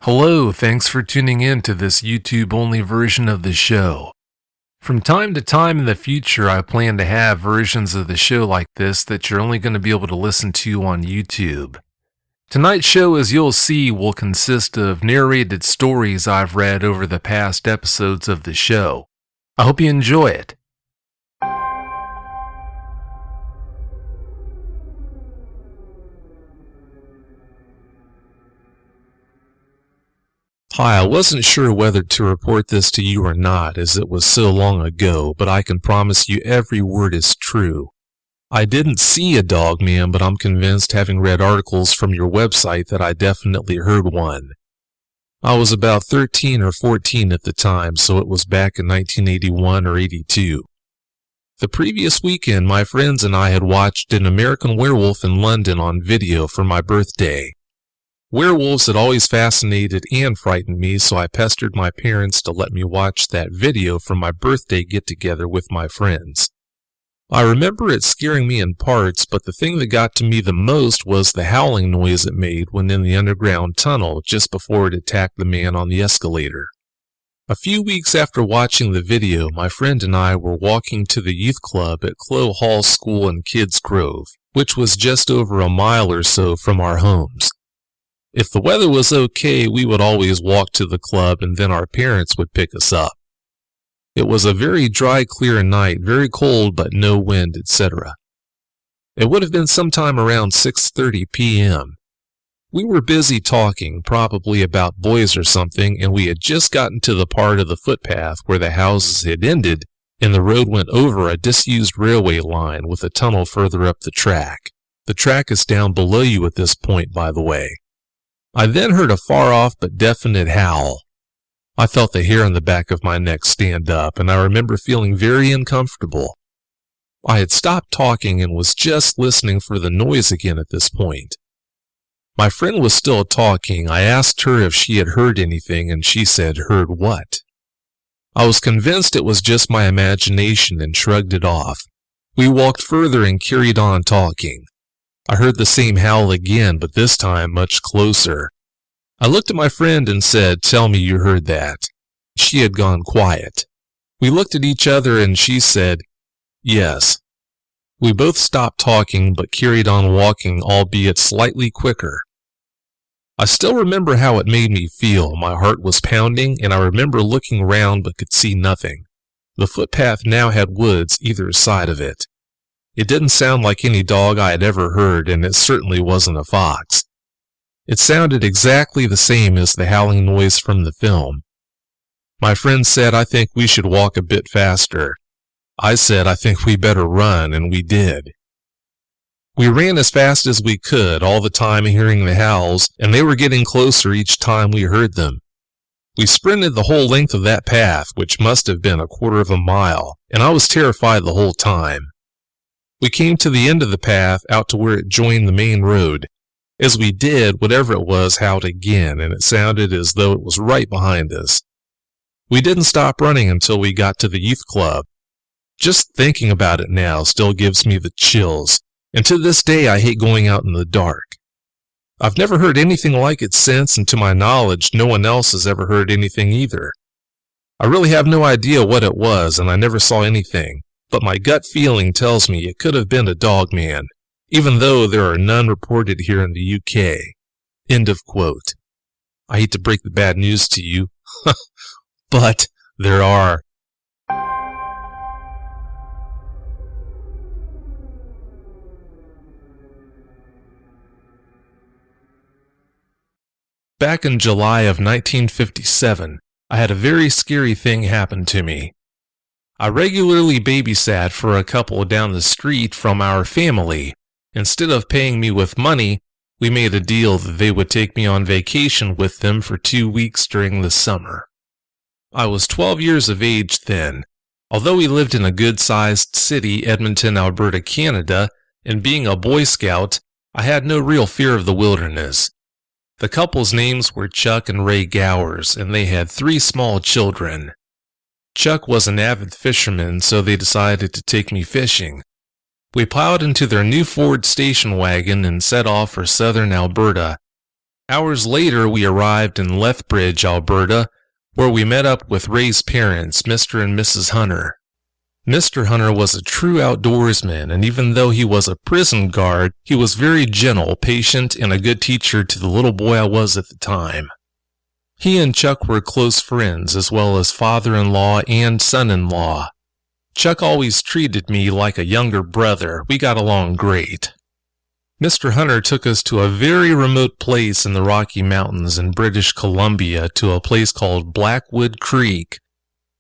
Hello, thanks for tuning in to this YouTube-only version of the show. From time to time in the future, I plan to have versions of the show like this that you're only going to be able to listen to on YouTube. Tonight's show, as you'll see, will consist of narrated stories I've read over the past episodes of the show. I hope you enjoy it. Hi, I wasn't sure whether to report this to you or not as it was so long ago, but I can promise you every word is true. I didn't see a Dogman, but I'm convinced, having read articles from your website, that I definitely heard one. I was about 13 or 14 at the time, so it was back in 1981 or 82. The previous weekend, my friends and I had watched An American Werewolf in London on video for my birthday. Werewolves had always fascinated and frightened me, so I pestered my parents to let me watch that video for my birthday get-together with my friends. I remember it scaring me in parts, but the thing that got to me the most was the howling noise it made when in the underground tunnel just before it attacked the man on the escalator. A few weeks after watching the video, my friend and I were walking to the youth club at Clow Hall School in Kids Grove, which was just over a mile or so from our homes. If the weather was okay, we would always walk to the club and then our parents would pick us up. It was a very dry, clear night, very cold but no wind, etc. It would have been sometime around 6:30 p.m. We were busy talking, probably about boys or something, and we had just gotten to the part of the footpath where the houses had ended and the road went over a disused railway line with a tunnel further up the track. The track is down below you at this point, by the way. I then heard a far-off but definite howl. I felt the hair on the back of my neck stand up, and I remember feeling very uncomfortable. I had stopped talking and was just listening for the noise again at this point. My friend was still talking. I asked her if she had heard anything, and she said, "Heard what?" I was convinced it was just my imagination and shrugged it off. We walked further and carried on talking. I heard the same howl again, but this time much closer. I looked at my friend and said, "Tell me you heard that." She had gone quiet. We looked at each other and she said, "Yes." We both stopped talking but carried on walking, albeit slightly quicker. I still remember how it made me feel. My heart was pounding, and I remember looking round but could see nothing. The footpath now had woods either side of it. It didn't sound like any dog I had ever heard, and it certainly wasn't a fox. It sounded exactly the same as the howling noise from the film. My friend said, "I think we should walk a bit faster." I said, "I think we better run," and we did. We ran as fast as we could, all the time hearing the howls, and they were getting closer each time we heard them. We sprinted the whole length of that path, which must have been a quarter of a mile, and I was terrified the whole time. We came to the end of the path, out to where it joined the main road. As we did, whatever it was howled again, and it sounded as though it was right behind us. We didn't stop running until we got to the youth club. Just thinking about it now still gives me the chills, and to this day I hate going out in the dark. I've never heard anything like it since, and to my knowledge, no one else has ever heard anything either. I really have no idea what it was, and I never saw anything. But my gut feeling tells me it could have been a Dogman, even though there are none reported here in the UK. End of quote. I hate to break the bad news to you, but there are. Back in July of 1957, I had a very scary thing happen to me. I regularly babysat for a couple down the street from our family. Instead of paying me with money, we made a deal that they would take me on vacation with them for 2 weeks during the summer. I was 12 years of age then. Although we lived in a good-sized city, Edmonton, Alberta, Canada, and being a Boy Scout, I had no real fear of the wilderness. The couple's names were Chuck and Ray Gowers, and they had 3 small children. Chuck was an avid fisherman, so they decided to take me fishing. We piled into their new Ford station wagon and set off for southern Alberta. Hours later, we arrived in Lethbridge, Alberta, where we met up with Ray's parents, Mr. and Mrs. Hunter. Mr. Hunter was a true outdoorsman, and even though he was a prison guard, he was very gentle, patient, and a good teacher to the little boy I was at the time. He and Chuck were close friends, as well as father-in-law and son-in-law. Chuck always treated me like a younger brother. We got along great. Mr. Hunter took us to a very remote place in the Rocky Mountains in British Columbia to a place called Blackwood Creek.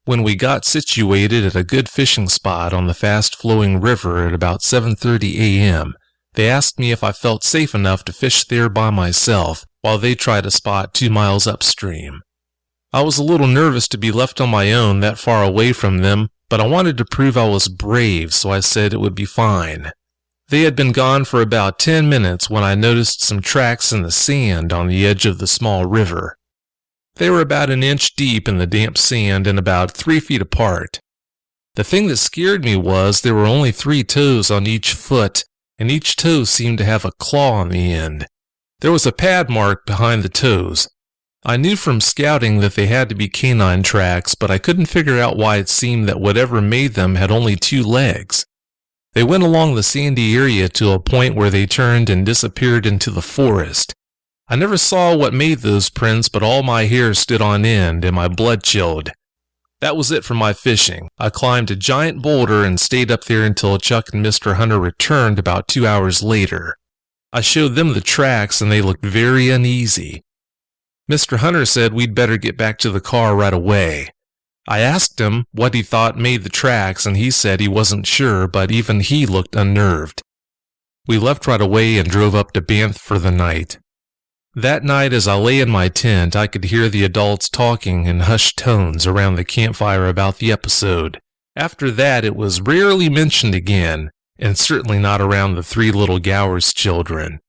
When we got situated at a good fishing spot on the fast-flowing river at about 7:30 a.m., they asked me if I felt safe enough to fish there by myself while they tried a spot 2 miles upstream. I was a little nervous to be left on my own that far away from them, but I wanted to prove I was brave, so I said it would be fine. They had been gone for about 10 minutes when I noticed some tracks in the sand on the edge of the small river. They were about an inch deep in the damp sand and about 3 feet apart. The thing that scared me was there were only 3 toes on each foot, and each toe seemed to have a claw on the end. There was a pad mark behind the toes. I knew from scouting that they had to be canine tracks, but I couldn't figure out why it seemed that whatever made them had only 2 legs. They went along the sandy area to a point where they turned and disappeared into the forest. I never saw what made those prints, but all my hair stood on end and my blood chilled. That was it for my fishing. I climbed a giant boulder and stayed up there until Chuck and Mr. Hunter returned about 2 hours later. I showed them the tracks and they looked very uneasy. Mr. Hunter said we'd better get back to the car right away. I asked him what he thought made the tracks, and he said he wasn't sure, but even he looked unnerved. We left right away and drove up to Banff for the night. That night, as I lay in my tent, I could hear the adults talking in hushed tones around the campfire about the episode. After that, it was rarely mentioned again, and certainly not around the 3 little Gowers children.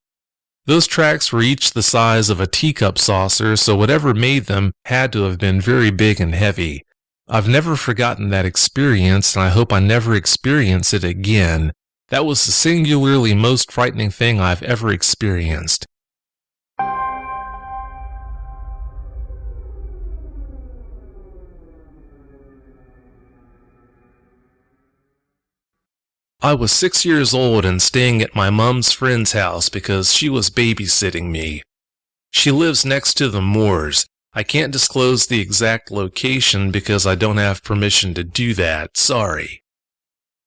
Those tracks were each the size of a teacup saucer, so whatever made them had to have been very big and heavy. I've never forgotten that experience, and I hope I never experience it again. That was the singularly most frightening thing I've ever experienced. I was 6 years old and staying at my mom's friend's house because she was babysitting me. She lives next to the moors. I can't disclose the exact location because I don't have permission to do that, sorry.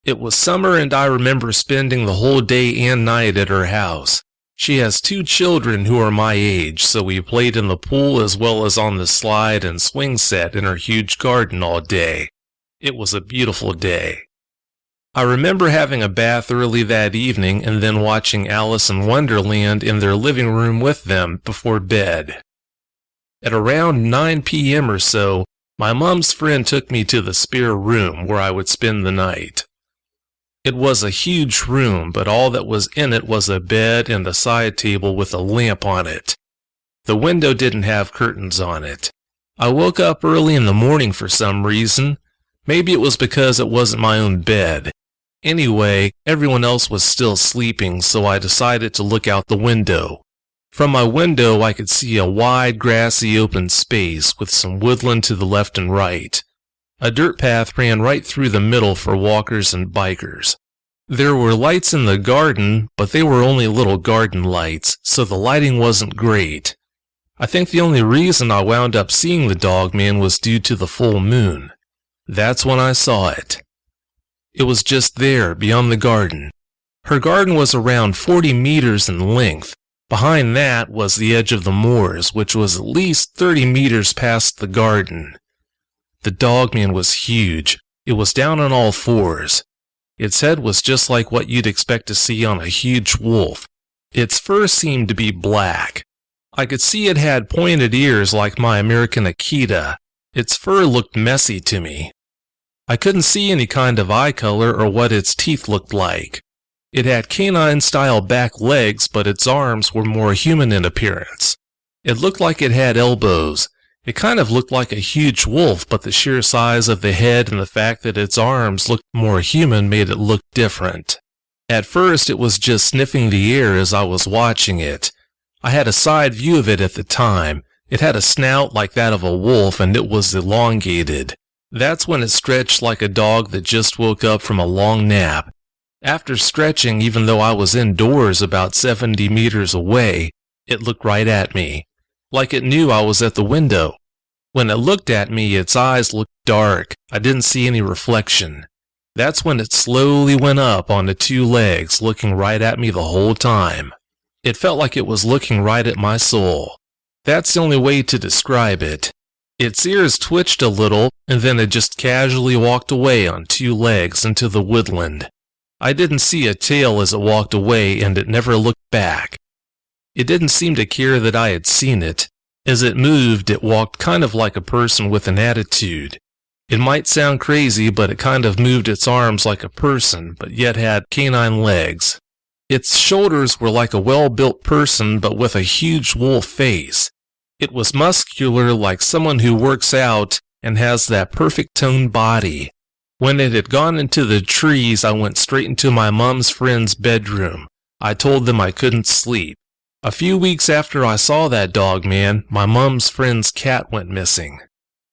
It was summer and I remember spending the whole day and night at her house. She has 2 children who are my age, so we played in the pool as well as on the slide and swing set in her huge garden all day. It was a beautiful day. I remember having a bath early that evening and then watching Alice in Wonderland in their living room with them before bed. At around 9 p.m. or so, my mom's friend took me to the spare room where I would spend the night. It was a huge room, but all that was in it was a bed and a side table with a lamp on it. The window didn't have curtains on it. I woke up early in the morning for some reason. Maybe it was because it wasn't my own bed. Anyway, everyone else was still sleeping, so I decided to look out the window. From my window, I could see a wide, grassy, open space with some woodland to the left and right. A dirt path ran right through the middle for walkers and bikers. There were lights in the garden, but they were only little garden lights, so the lighting wasn't great. I think the only reason I wound up seeing the Dogman was due to the full moon. That's when I saw it. It was just there, beyond the garden. Her garden was around 40 meters in length. Behind that was the edge of the moors, which was at least 30 meters past the garden. The Dogman was huge. It was down on all fours. Its head was just like what you'd expect to see on a huge wolf. Its fur seemed to be black. I could see it had pointed ears like my American Akita. Its fur looked messy to me. I couldn't see any kind of eye color or what its teeth looked like. It had canine-style back legs, but its arms were more human in appearance. It looked like it had elbows. It kind of looked like a huge wolf, but the sheer size of the head and the fact that its arms looked more human made it look different. At first, it was just sniffing the air as I was watching it. I had a side view of it at the time. It had a snout like that of a wolf, and it was elongated. That's when it stretched like a dog that just woke up from a long nap. After stretching, even though I was indoors about 70 meters away, it looked right at me, like it knew I was at the window. When it looked at me, its eyes looked dark. I didn't see any reflection. That's when it slowly went up onto two legs, looking right at me the whole time. It felt like it was looking right at my soul. That's the only way to describe it. Its ears twitched a little, and then it just casually walked away on two legs into the woodland. I didn't see a tail as it walked away, and it never looked back. It didn't seem to care that I had seen it. As it moved, it walked kind of like a person with an attitude. It might sound crazy, but it kind of moved its arms like a person, but yet had canine legs. Its shoulders were like a well-built person, but with a huge wolf face. It was muscular like someone who works out and has that perfect toned body. When it had gone into the trees, I went straight into my mom's friend's bedroom. I told them I couldn't sleep. A few weeks after I saw that Dogman, my mom's friend's cat went missing.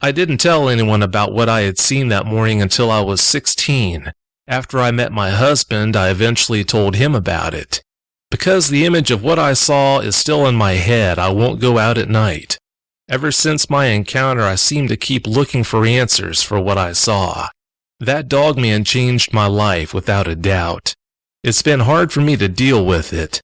I didn't tell anyone about what I had seen that morning until I was 16. After I met my husband, I eventually told him about it. Because the image of what I saw is still in my head, I won't go out at night. Ever since my encounter, I seem to keep looking for answers for what I saw. That Dogman changed my life without a doubt. It's been hard for me to deal with it.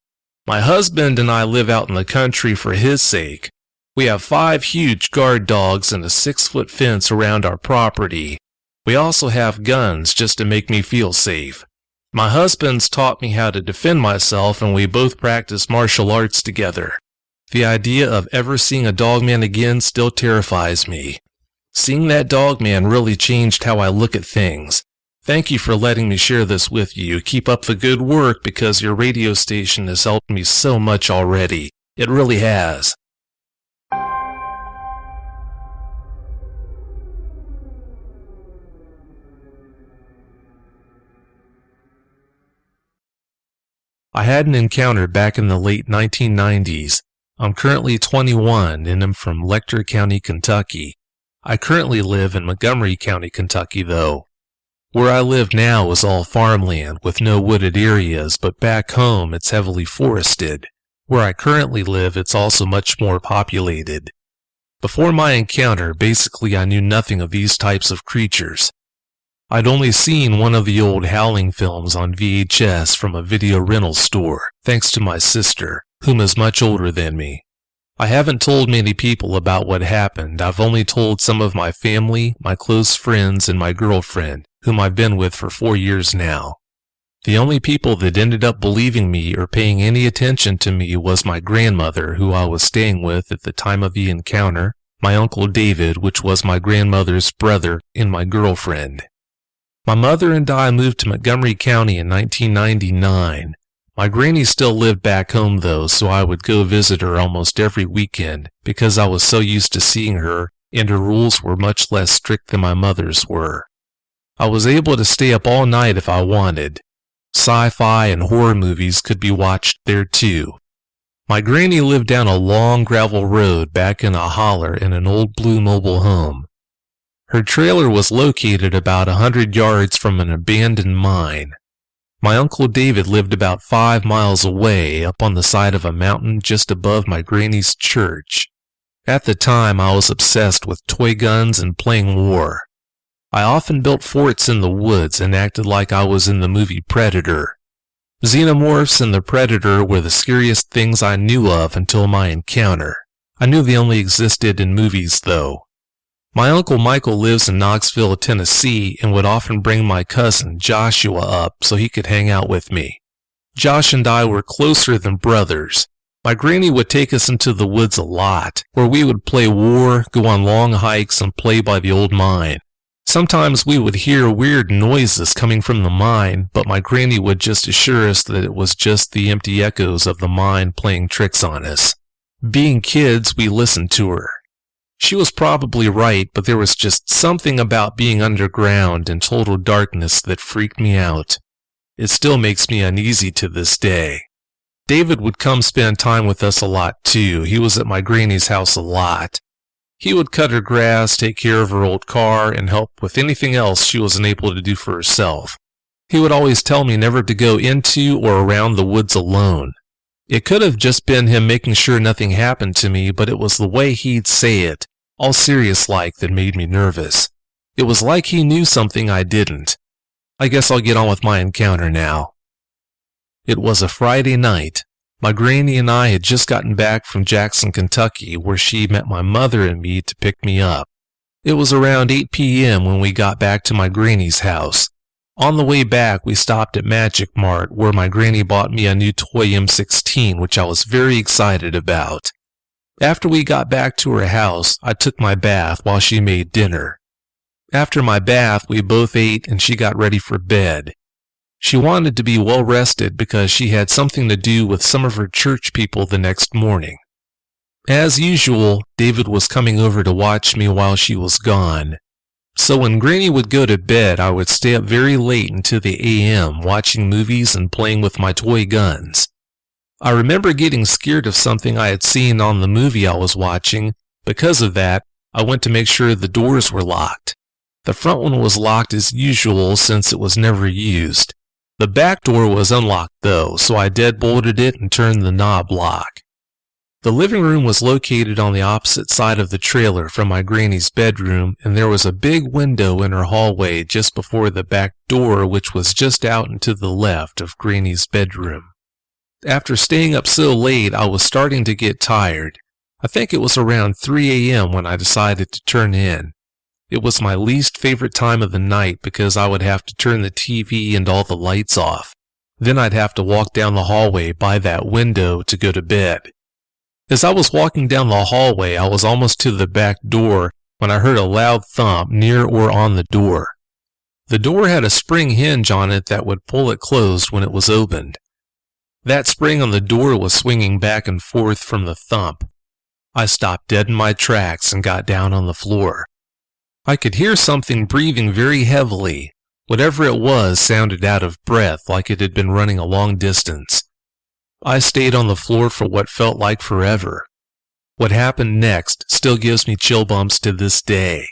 My husband and I live out in the country for his sake. We have 5 huge guard dogs and a 6-foot fence around our property. We also have guns just to make me feel safe. My husband's taught me how to defend myself, and we both practice martial arts together. The idea of ever seeing a Dogman again still terrifies me. Seeing that Dogman really changed how I look at things. Thank you for letting me share this with you. Keep up the good work because your radio station has helped me so much already. It really has. I had an encounter back in the late 1990s. I'm currently 21 and am from Lecter County, Kentucky. I currently live in Montgomery County, Kentucky, though. Where I live now is all farmland with no wooded areas, but back home it's heavily forested. Where I currently live, it's also much more populated. Before my encounter, basically I knew nothing of these types of creatures. I'd only seen one of the old Howling films on VHS from a video rental store, thanks to my sister, whom is much older than me. I haven't told many people about what happened. I've only told some of my family, my close friends, and my girlfriend, whom I've been with for 4 years now. The only people that ended up believing me or paying any attention to me was my grandmother, who I was staying with at the time of the encounter, my Uncle David, which was my grandmother's brother, and my girlfriend. My mother and I moved to Montgomery County in 1999. My granny still lived back home though, so I would go visit her almost every weekend because I was so used to seeing her, and her rules were much less strict than my mother's were. I was able to stay up all night if I wanted. Sci-fi and horror movies could be watched there too. My granny lived down a long gravel road back in a holler in an old blue mobile home. Her trailer was located about 100 yards from an abandoned mine. My Uncle David lived about 5 miles away up on the side of a mountain just above my granny's church. At the time, I was obsessed with toy guns and playing war. I often built forts in the woods and acted like I was in the movie Predator. Xenomorphs and the Predator were the scariest things I knew of until my encounter. I knew they only existed in movies, though. My Uncle Michael lives in Knoxville, Tennessee, and would often bring my cousin Joshua up so he could hang out with me. Josh and I were closer than brothers. My granny would take us into the woods a lot, where we would play war, go on long hikes, and play by the old mine. Sometimes we would hear weird noises coming from the mine, but my granny would just assure us that it was just the empty echoes of the mine playing tricks on us. Being kids, we listened to her. She was probably right, but there was just something about being underground in total darkness that freaked me out. It still makes me uneasy to this day. David would come spend time with us a lot too. He was at my granny's house a lot. He would cut her grass, take care of her old car, and help with anything else she wasn't able to do for herself. He would always tell me never to go into or around the woods alone. It could have just been him making sure nothing happened to me, but it was the way he'd say it, all serious-like, that made me nervous. It was like he knew something I didn't. I guess I'll get on with my encounter now. It was a Friday night. My granny and I had just gotten back from Jackson, Kentucky, where she met my mother and me to pick me up. It was around 8 p.m. when we got back to my granny's house. On the way back, we stopped at Magic Mart, where my granny bought me a new toy M16, which I was very excited about. After we got back to her house, I took my bath while she made dinner. After my bath, we both ate and she got ready for bed. She wanted to be well rested because she had something to do with some of her church people the next morning. As usual, David was coming over to watch me while she was gone. So when Granny would go to bed, I would stay up very late into the a.m. watching movies and playing with my toy guns. I remember getting scared of something I had seen on the movie I was watching. Because of that, I went to make sure the doors were locked. The front one was locked as usual since it was never used. The back door was unlocked though, so I deadbolted it and turned the knob lock. The living room was located on the opposite side of the trailer from my granny's bedroom, and there was a big window in her hallway just before the back door, which was just out and to the left of Granny's bedroom. After staying up so late, I was starting to get tired. I think it was around 3 a.m. when I decided to turn in. It was my least favorite time of the night because I would have to turn the TV and all the lights off. Then I'd have to walk down the hallway by that window to go to bed. As I was walking down the hallway, I was almost to the back door when I heard a loud thump near or on the door. The door had a spring hinge on it that would pull it closed when it was opened. That spring on the door was swinging back and forth from the thump. I stopped dead in my tracks and got down on the floor. I could hear something breathing very heavily. Whatever it was sounded out of breath, like it had been running a long distance. I stayed on the floor for what felt like forever. What happened next still gives me chill bumps to this day.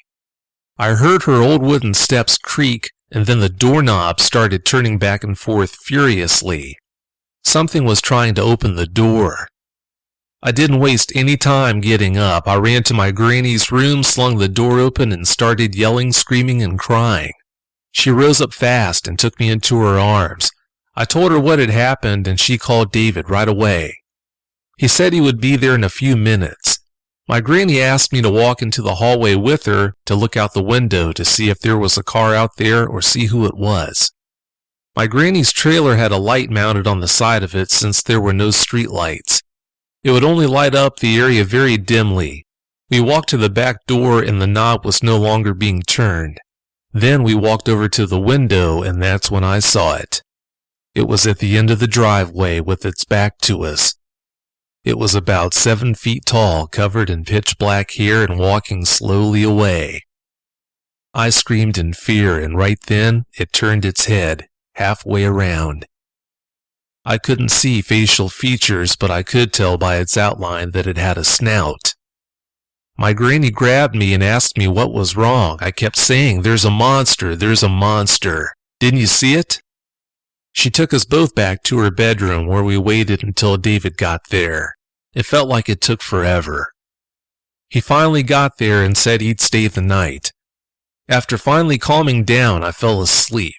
I heard her old wooden steps creak, and then the doorknob started turning back and forth furiously. Something was trying to open the door. I didn't waste any time getting up. I ran to my granny's room, slung the door open, and started yelling, screaming, and crying. She rose up fast and took me into her arms. I told her what had happened, and she called David right away. He said he would be there in a few minutes. My granny asked me to walk into the hallway with her to look out the window to see if there was a car out there or see who it was. My granny's trailer had a light mounted on the side of it since there were no street lights. It would only light up the area very dimly. We walked to the back door and the knob was no longer being turned. Then we walked over to the window, and that's when I saw it. It was at the end of the driveway with its back to us. It was about 7 feet tall, covered in pitch black hair and walking slowly away. I screamed in fear, and right then it turned its head, halfway around. I couldn't see facial features, but I could tell by its outline that it had a snout. My granny grabbed me and asked me what was wrong. I kept saying, "There's a monster, there's a monster. Didn't you see it?" She took us both back to her bedroom, where we waited until David got there. It felt like it took forever. He finally got there and said he'd stay the night. After finally calming down, I fell asleep.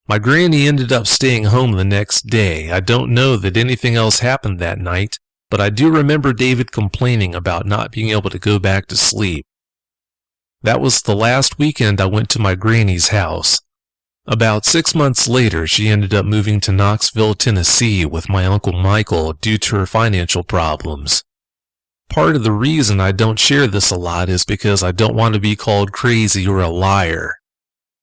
My granny ended up staying home the next day. I don't know that anything else happened that night, but I do remember David complaining about not being able to go back to sleep. That was the last weekend I went to my granny's house. About 6 months later, she ended up moving to Knoxville, Tennessee with my Uncle Michael due to her financial problems. Part of the reason I don't share this a lot is because I don't want to be called crazy or a liar.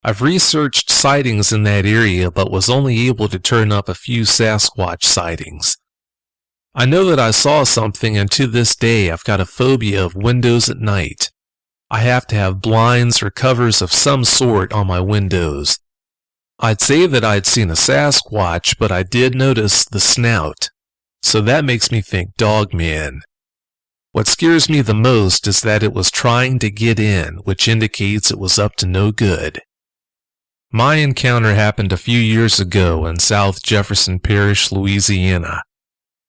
I've researched sightings in that area but was only able to turn up a few Sasquatch sightings. I know that I saw something, and to this day I've got a phobia of windows at night. I have to have blinds or covers of some sort on my windows. I'd say that I'd seen a Sasquatch, but I did notice the snout. So that makes me think Dogman. What scares me the most is that it was trying to get in, which indicates it was up to no good. My encounter happened a few years ago in South Jefferson Parish, Louisiana.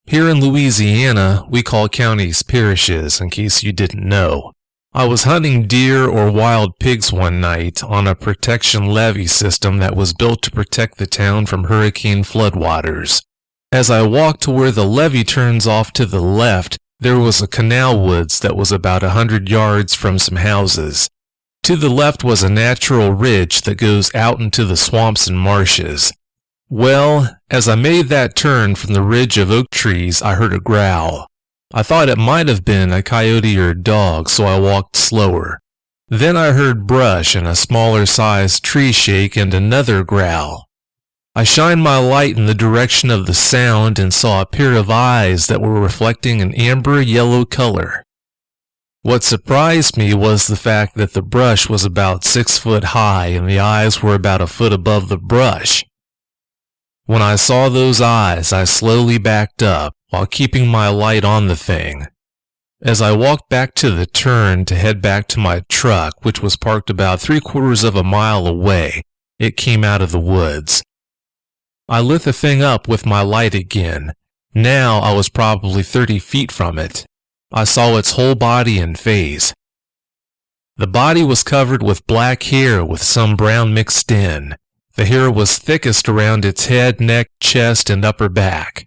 Here in Louisiana, we call counties parishes, in case you didn't know. I was hunting deer or wild pigs one night on a protection levee system that was built to protect the town from hurricane floodwaters. As I walked to where the levee turns off to the left, there was a canal woods that was about 100 yards from some houses. To the left was a natural ridge that goes out into the swamps and marshes. Well, as I made that turn from the ridge of oak trees, I heard a growl. I thought it might have been a coyote or a dog, so I walked slower. Then I heard brush and a smaller-sized tree shake and another growl. I shined my light in the direction of the sound and saw a pair of eyes that were reflecting an amber-yellow color. What surprised me was the fact that the brush was about 6 foot high and the eyes were about a foot above the brush. When I saw those eyes, I slowly backed up while keeping my light on the thing. As I walked back to the turn to head back to my truck, which was parked about 3/4 of a mile away, it came out of the woods. I lit the thing up with my light again. Now I was probably 30 feet from it. I saw its whole body and face. The body was covered with black hair with some brown mixed in. The hair was thickest around its head, neck, chest, and upper back.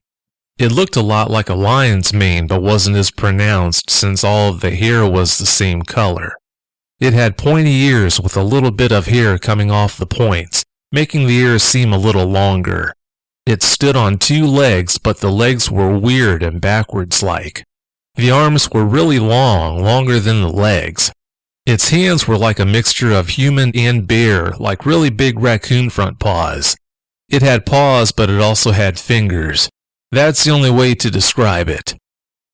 It looked a lot like a lion's mane, but wasn't as pronounced since all of the hair was the same color. It had pointy ears with a little bit of hair coming off the points, making the ears seem a little longer. It stood on 2 legs, but the legs were weird and backwards-like. The arms were really long, longer than the legs. Its hands were like a mixture of human and bear, like really big raccoon front paws. It had paws, but it also had fingers. That's the only way to describe it.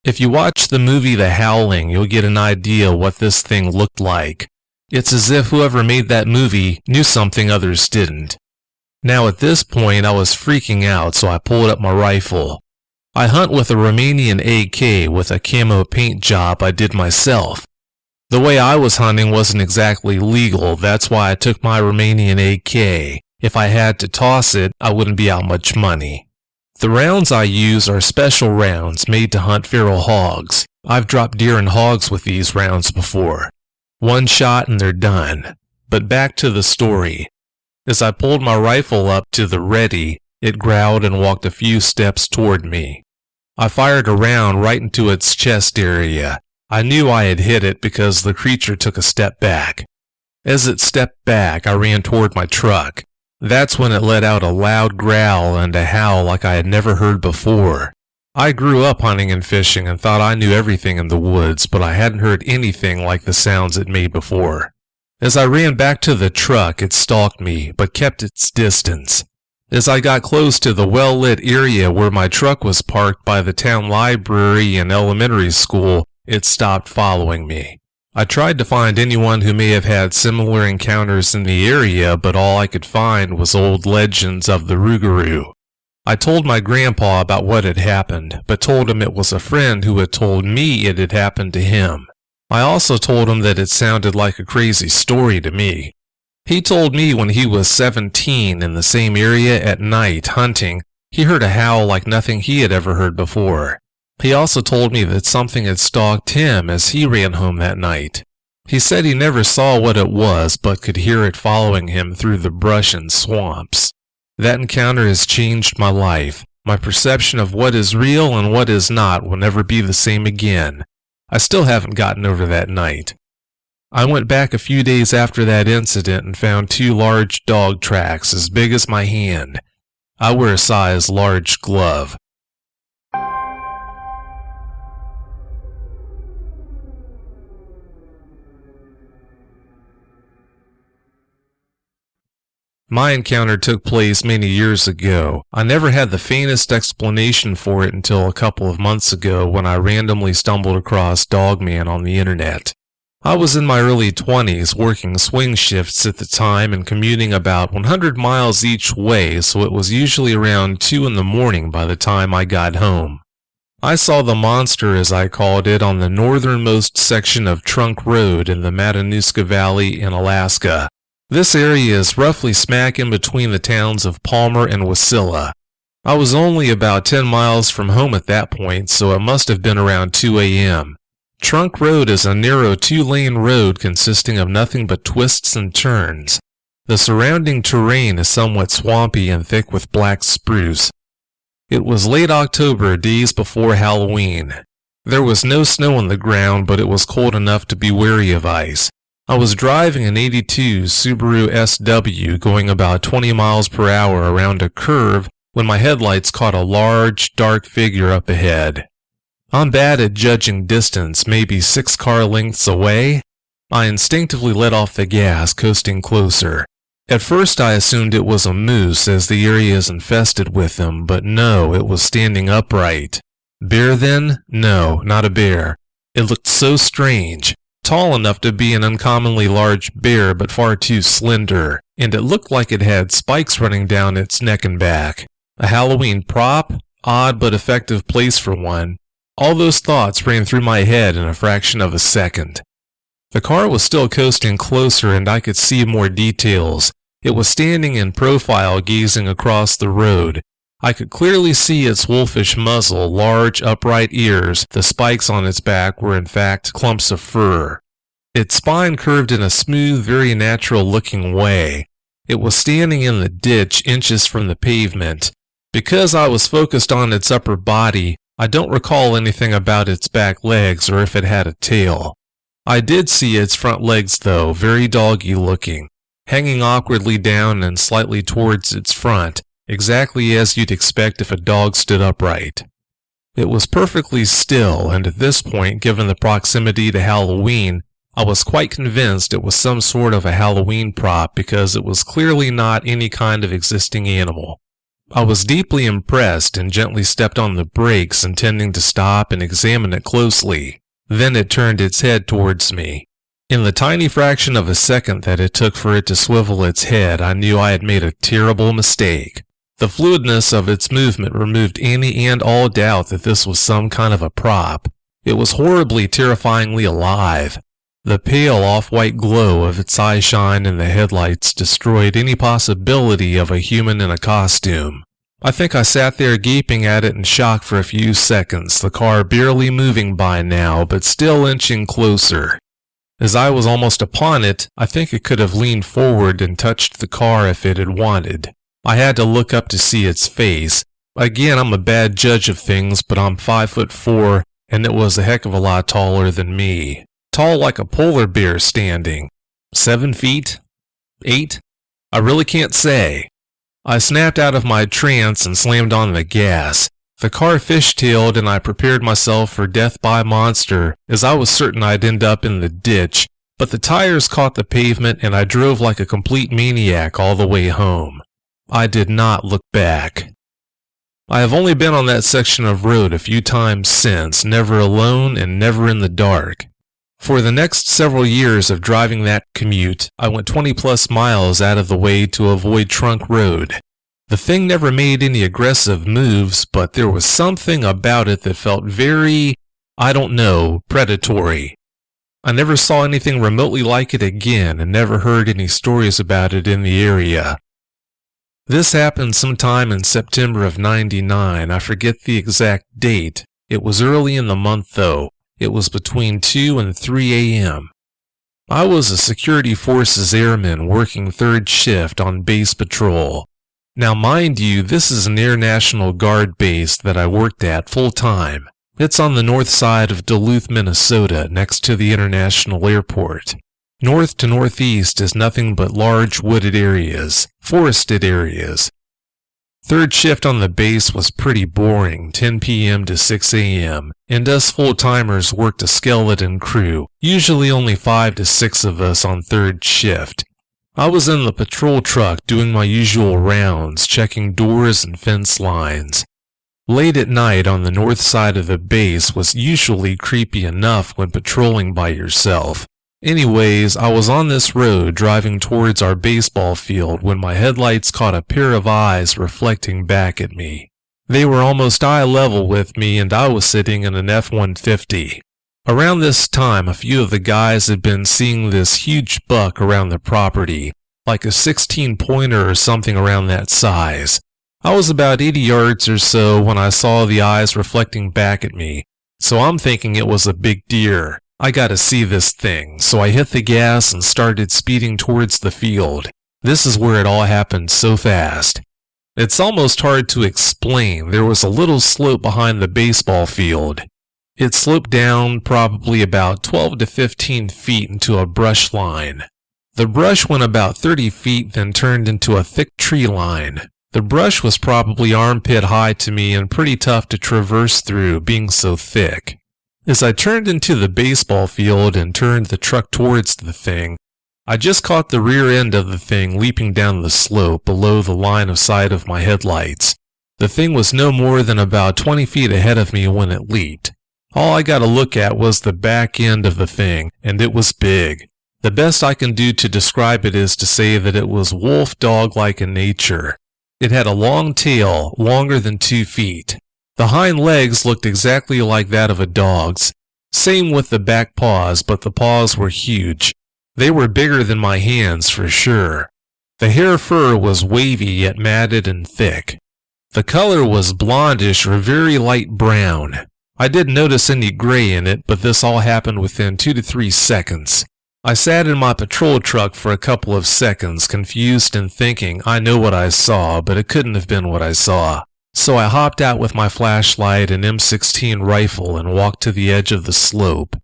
If you watch the movie The Howling, you'll get an idea what this thing looked like. It's as if whoever made that movie knew something others didn't. Now at this point I was freaking out, so I pulled up my rifle. I hunt with a Romanian AK with a camo paint job I did myself. The way I was hunting wasn't exactly legal, that's why I took my Romanian AK. If I had to toss it, I wouldn't be out much money. The rounds I use are special rounds made to hunt feral hogs. I've dropped deer and hogs with these rounds before. 1 shot and they're done. But back to the story. As I pulled my rifle up to the ready, it growled and walked a few steps toward me. I fired a round right into its chest area. I knew I had hit it because the creature took a step back. As it stepped back, I ran toward my truck. That's when it let out a loud growl and a howl like I had never heard before. I grew up hunting and fishing and thought I knew everything in the woods, but I hadn't heard anything like the sounds it made before. As I ran back to the truck, it stalked me, but kept its distance. As I got close to the well-lit area where my truck was parked by the town library and elementary school, it stopped following me. I tried to find anyone who may have had similar encounters in the area, but all I could find was old legends of the Rougarou. I told my grandpa about what had happened, but told him it was a friend who had told me it had happened to him. I also told him that it sounded like a crazy story to me. He told me when he was 17 in the same area at night hunting, he heard a howl like nothing he had ever heard before. He also told me that something had stalked him as he ran home that night. He said he never saw what it was, but could hear it following him through the brush and swamps. That encounter has changed my life. My perception of what is real and what is not will never be the same again. I still haven't gotten over that night. I went back a few days after that incident and found 2 large dog tracks as big as my hand. I wear a size large glove. My encounter took place many years ago. I never had the faintest explanation for it until a couple of months ago when I randomly stumbled across Dogman on the internet. I was in my early 20s working swing shifts at the time and commuting about 100 miles each way, so it was usually around 2 in the morning by the time I got home. I saw the monster, as I called it, on the northernmost section of Trunk Road in the Matanuska Valley in Alaska. This area is roughly smack in between the towns of Palmer and Wasilla. I was only about 10 miles from home at that point, so it must have been around 2 a.m. Trunk Road is a narrow 2-lane road consisting of nothing but twists and turns. The surrounding terrain is somewhat swampy and thick with black spruce. It was late October, days before Halloween. There was no snow on the ground, but it was cold enough to be wary of ice. I was driving an '82 Subaru SW going about 20 miles per hour around a curve when my headlights caught a large, dark figure up ahead. I'm bad at judging distance, maybe 6 car lengths away. I instinctively let off the gas, coasting closer. At first I assumed it was a moose, as the area is infested with them, but no, it was standing upright. Bear then? No, not a bear. It looked so strange. Tall enough to be an uncommonly large bear, but far too slender, and it looked like it had spikes running down its neck and back. A Halloween prop? Odd but effective place for one. All those thoughts ran through my head in a fraction of a second. The car was still coasting closer, and I could see more details. It was standing in profile, gazing across the road. I could clearly see its wolfish muzzle, large upright ears. The spikes on its back were in fact clumps of fur. Its spine curved in a smooth, very natural-looking way. It was standing in the ditch, inches from the pavement. Because I was focused on its upper body, I don't recall anything about its back legs or if it had a tail. I did see its front legs, though, very doggy-looking, hanging awkwardly down and slightly towards its front, exactly as you'd expect if a dog stood upright. It was perfectly still, and at this point, given the proximity to Halloween, I was quite convinced it was some sort of a Halloween prop because it was clearly not any kind of existing animal. I was deeply impressed and gently stepped on the brakes, intending to stop and examine it closely. Then it turned its head towards me. In the tiny fraction of a second that it took for it to swivel its head, I knew I had made a terrible mistake. The fluidness of its movement removed any and all doubt that this was some kind of a prop. It was horribly, terrifyingly alive. The pale off-white glow of its eye shine in the headlights destroyed any possibility of a human in a costume. I think I sat there gaping at it in shock for a few seconds, the car barely moving by now, but still inching closer. As I was almost upon it, I think it could have leaned forward and touched the car if it had wanted. I had to look up to see its face. Again, I'm a bad judge of things, but I'm 5'4", and it was a heck of a lot taller than me. Tall like a polar bear standing. 7 feet? 8? I really can't say. I snapped out of my trance and slammed on the gas. The car fishtailed and I prepared myself for death by monster, as I was certain I'd end up in the ditch, but the tires caught the pavement and I drove like a complete maniac all the way home. I did not look back. I have only been on that section of road a few times since, never alone and never in the dark. For the next several years of driving that commute, I went 20+ miles out of the way to avoid Trunk Road. The thing never made any aggressive moves, but there was something about it that felt very, predatory. I never saw anything remotely like it again and never heard any stories about it in the area. This happened sometime in September of '99. I forget the exact date. It was early in the month, though. It was between 2 and 3 a.m. I was a security forces airman working third shift on base patrol. Now, mind you, this is an Air National Guard base that I worked at full-time. It's on the north side of Duluth, Minnesota, next to the International Airport. North to northeast is nothing but large wooded areas, forested areas. Third shift on the base was pretty boring, 10 p.m. to 6 a.m., and us full-timers worked a skeleton crew, usually only 5 to 6 of us on third shift. I was in the patrol truck doing my usual rounds, checking doors and fence lines. Late at night on the north side of the base was usually creepy enough when patrolling by yourself. Anyways, I was on this road driving towards our baseball field when my headlights caught a pair of eyes reflecting back at me. They were almost eye level with me, and I was sitting in an F-150. Around this time, a few of the guys had been seeing this huge buck around the property, like a 16-pointer or something around that size. I was about 80 yards or so when I saw the eyes reflecting back at me, so I'm thinking it was a big deer. I gotta see this thing, so I hit the gas and started speeding towards the field. This is where it all happened so fast. It's almost hard to explain. There was a little slope behind the baseball field. It sloped down probably about 12 to 15 feet into a brush line. The brush went about 30 feet, then turned into a thick tree line. The brush was probably armpit high to me and pretty tough to traverse through, being so thick. As I turned into the baseball field and turned the truck towards the thing, I just caught the rear end of the thing leaping down the slope below the line of sight of my headlights. The thing was no more than about 20 feet ahead of me when it leaped. All I got to look at was the back end of the thing, and it was big. The best I can do to describe it is to say that it was wolf-dog-like in nature. It had a long tail, longer than 2 feet. The hind legs looked exactly like that of a dog's. Same with the back paws, but the paws were huge. They were bigger than my hands for sure. The hair fur was wavy yet matted and thick. The color was blondish or very light brown. I didn't notice any gray in it, but this all happened within 2 to 3 seconds. I sat in my patrol truck for a couple of seconds, confused and thinking I know what I saw, but it couldn't have been what I saw. So I hopped out with my flashlight and M16 rifle and walked to the edge of the slope.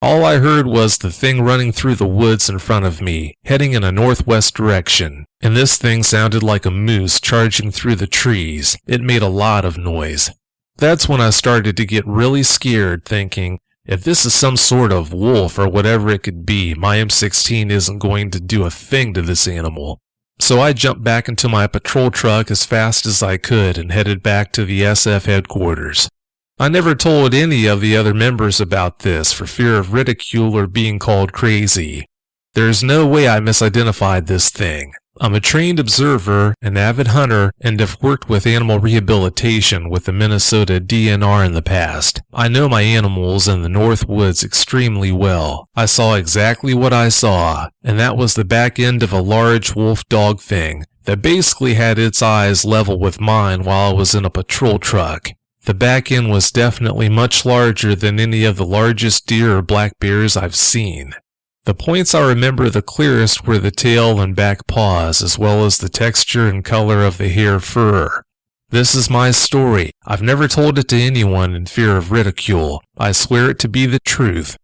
All I heard was the thing running through the woods in front of me, heading in a northwest direction, and this thing sounded like a moose charging through the trees. It made a lot of noise. That's when I started to get really scared, thinking, if this is some sort of wolf or whatever it could be, my M16 isn't going to do a thing to this animal. So I jumped back into my patrol truck as fast as I could and headed back to the SF headquarters. I never told any of the other members about this for fear of ridicule or being called crazy. There's no way I misidentified this thing. I'm a trained observer, an avid hunter, and have worked with animal rehabilitation with the Minnesota DNR in the past. I know my animals in the North Woods extremely well. I saw exactly what I saw, and that was the back end of a large wolf-dog thing that basically had its eyes level with mine while I was in a patrol truck. The back end was definitely much larger than any of the largest deer or black bears I've seen. The points I remember the clearest were the tail and back paws, as well as the texture and color of the hair fur. This is my story. I've never told it to anyone in fear of ridicule. I swear it to be the truth.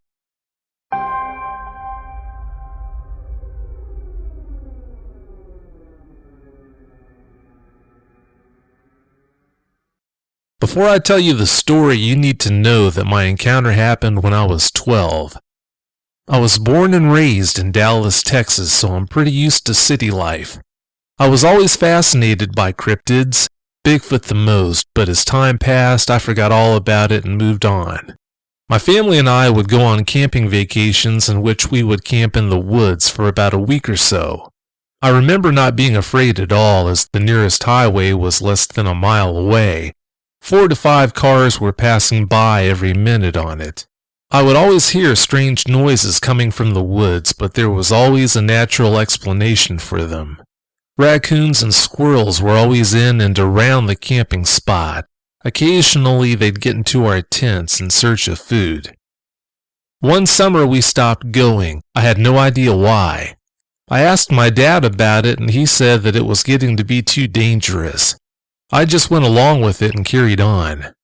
Before I tell you the story, you need to know that my encounter happened when I was 12. I was born and raised in Dallas, Texas, so I'm pretty used to city life. I was always fascinated by cryptids, Bigfoot the most, but as time passed, I forgot all about it and moved on. My family and I would go on camping vacations in which we would camp in the woods for about a week or so. I remember not being afraid at all, as the nearest highway was less than a mile away. 4 to 5 cars were passing by every minute on it. I would always hear strange noises coming from the woods, but there was always a natural explanation for them. Raccoons and squirrels were always in and around the camping spot. Occasionally they'd get into our tents in search of food. One summer we stopped going. I had no idea why. I asked my dad about it and he said that it was getting to be too dangerous. I just went along with it and carried on.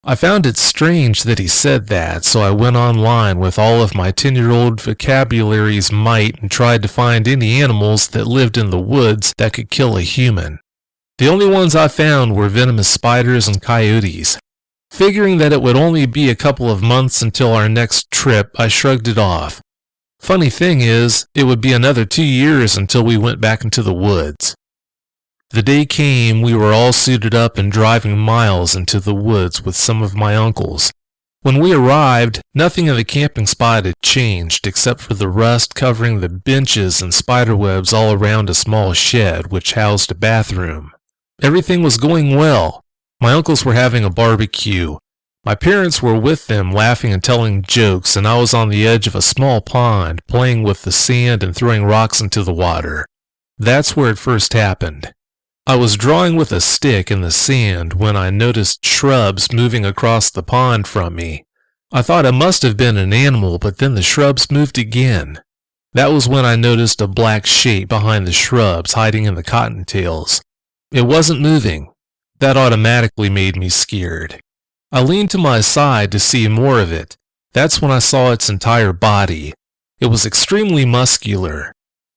I found it strange that he said that, so I went online with all of my 10-year-old vocabulary's might and tried to find any animals that lived in the woods that could kill a human. The only ones I found were venomous spiders and coyotes. Figuring that it would only be a couple of months until our next trip, I shrugged it off. Funny thing is, it would be another 2 years until we went back into the woods. The day came, we were all suited up and driving miles into the woods with some of my uncles. When we arrived, nothing in the camping spot had changed except for the rust covering the benches and spiderwebs all around a small shed which housed a bathroom. Everything was going well. My uncles were having a barbecue. My parents were with them laughing and telling jokes, and I was on the edge of a small pond playing with the sand and throwing rocks into the water. That's where it first happened. I was drawing with a stick in the sand when I noticed shrubs moving across the pond from me. I thought it must have been an animal, but then the shrubs moved again. That was when I noticed a black shape behind the shrubs hiding in the cottontails. It wasn't moving. That automatically made me scared. I leaned to my side to see more of it. That's when I saw its entire body. It was extremely muscular.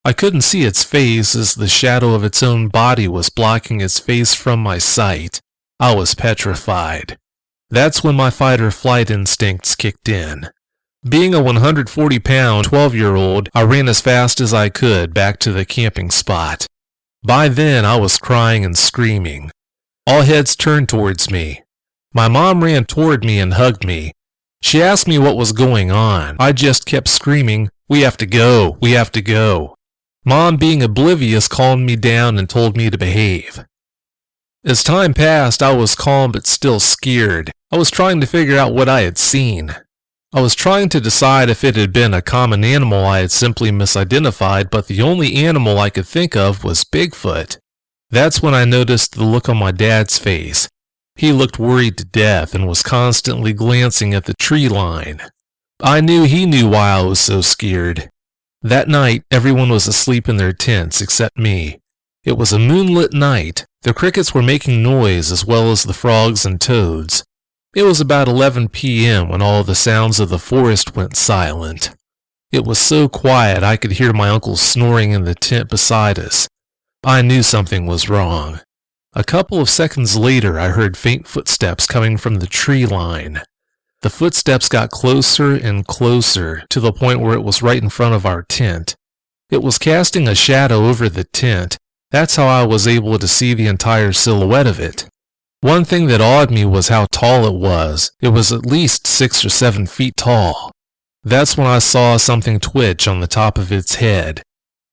I couldn't see its face as the shadow of its own body was blocking its face from my sight. I was petrified. That's when my fight-or-flight instincts kicked in. Being a 140-pound 12-year-old, I ran as fast as I could back to the camping spot. By then, I was crying and screaming. All heads turned towards me. My mom ran toward me and hugged me. She asked me what was going on. I just kept screaming, "We have to go, we have to go." Mom, being oblivious, calmed me down and told me to behave. As time passed, I was calm but still scared. I was trying to figure out what I had seen. I was trying to decide if it had been a common animal I had simply misidentified, but the only animal I could think of was Bigfoot. That's when I noticed the look on my dad's face. He looked worried to death and was constantly glancing at the tree line. I knew he knew why I was so scared. That night, everyone was asleep in their tents except me. It was a moonlit night. The crickets were making noise as well as the frogs and toads. It was about 11 p.m. when all the sounds of the forest went silent. It was so quiet I could hear my uncle snoring in the tent beside us. I knew something was wrong. A couple of seconds later, I heard faint footsteps coming from the tree line. The footsteps got closer and closer to the point where it was right in front of our tent. It was casting a shadow over the tent. That's how I was able to see the entire silhouette of it. One thing that awed me was how tall it was. It was at least 6 or 7 feet tall. That's when I saw something twitch on the top of its head.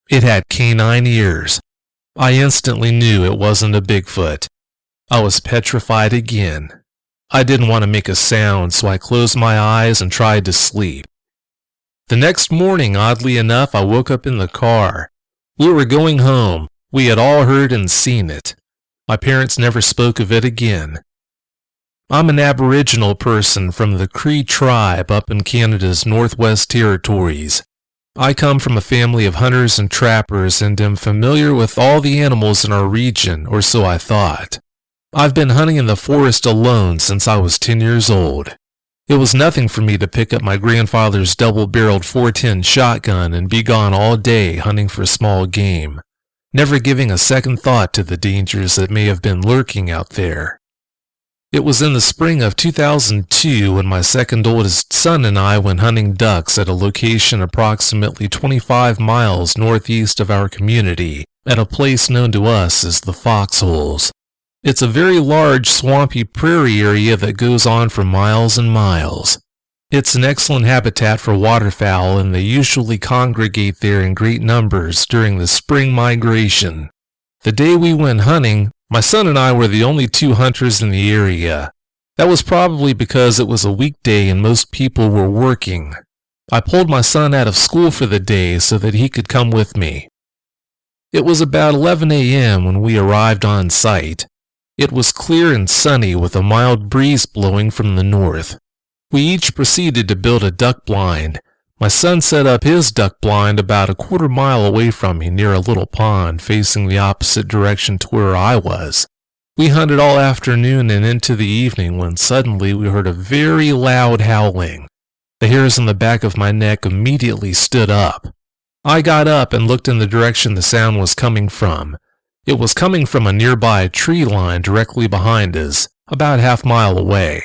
It had canine ears. I instantly knew it wasn't a Bigfoot. I was petrified again. I didn't want to make a sound, so I closed my eyes and tried to sleep. The next morning, oddly enough, I woke up in the car. We were going home. We had all heard and seen it. My parents never spoke of it again. I'm an Aboriginal person from the Cree tribe up in Canada's Northwest Territories. I come from a family of hunters and trappers and am familiar with all the animals in our region, or so I thought. I've been hunting in the forest alone since I was 10 years old. It was nothing for me to pick up my grandfather's double-barreled .410 shotgun and be gone all day hunting for small game, never giving a second thought to the dangers that may have been lurking out there. It was in the spring of 2002 when my second oldest son and I went hunting ducks at a location approximately 25 miles northeast of our community, at a place known to us as the Foxholes. It's a very large swampy prairie area that goes on for miles and miles. It's an excellent habitat for waterfowl, and they usually congregate there in great numbers during the spring migration. The day we went hunting, my son and I were the only 2 hunters in the area. That was probably because it was a weekday and most people were working. I pulled my son out of school for the day so that he could come with me. It was about 11 a.m. when we arrived on site. It was clear and sunny with a mild breeze blowing from the north. We each proceeded to build a duck blind. My son set up his duck blind about a quarter mile away from me near a little pond facing the opposite direction to where I was. We hunted all afternoon and into the evening when suddenly we heard a very loud howling. The hairs on the back of my neck immediately stood up. I got up and looked in the direction the sound was coming from. It was coming from a nearby tree line directly behind us, about half mile away.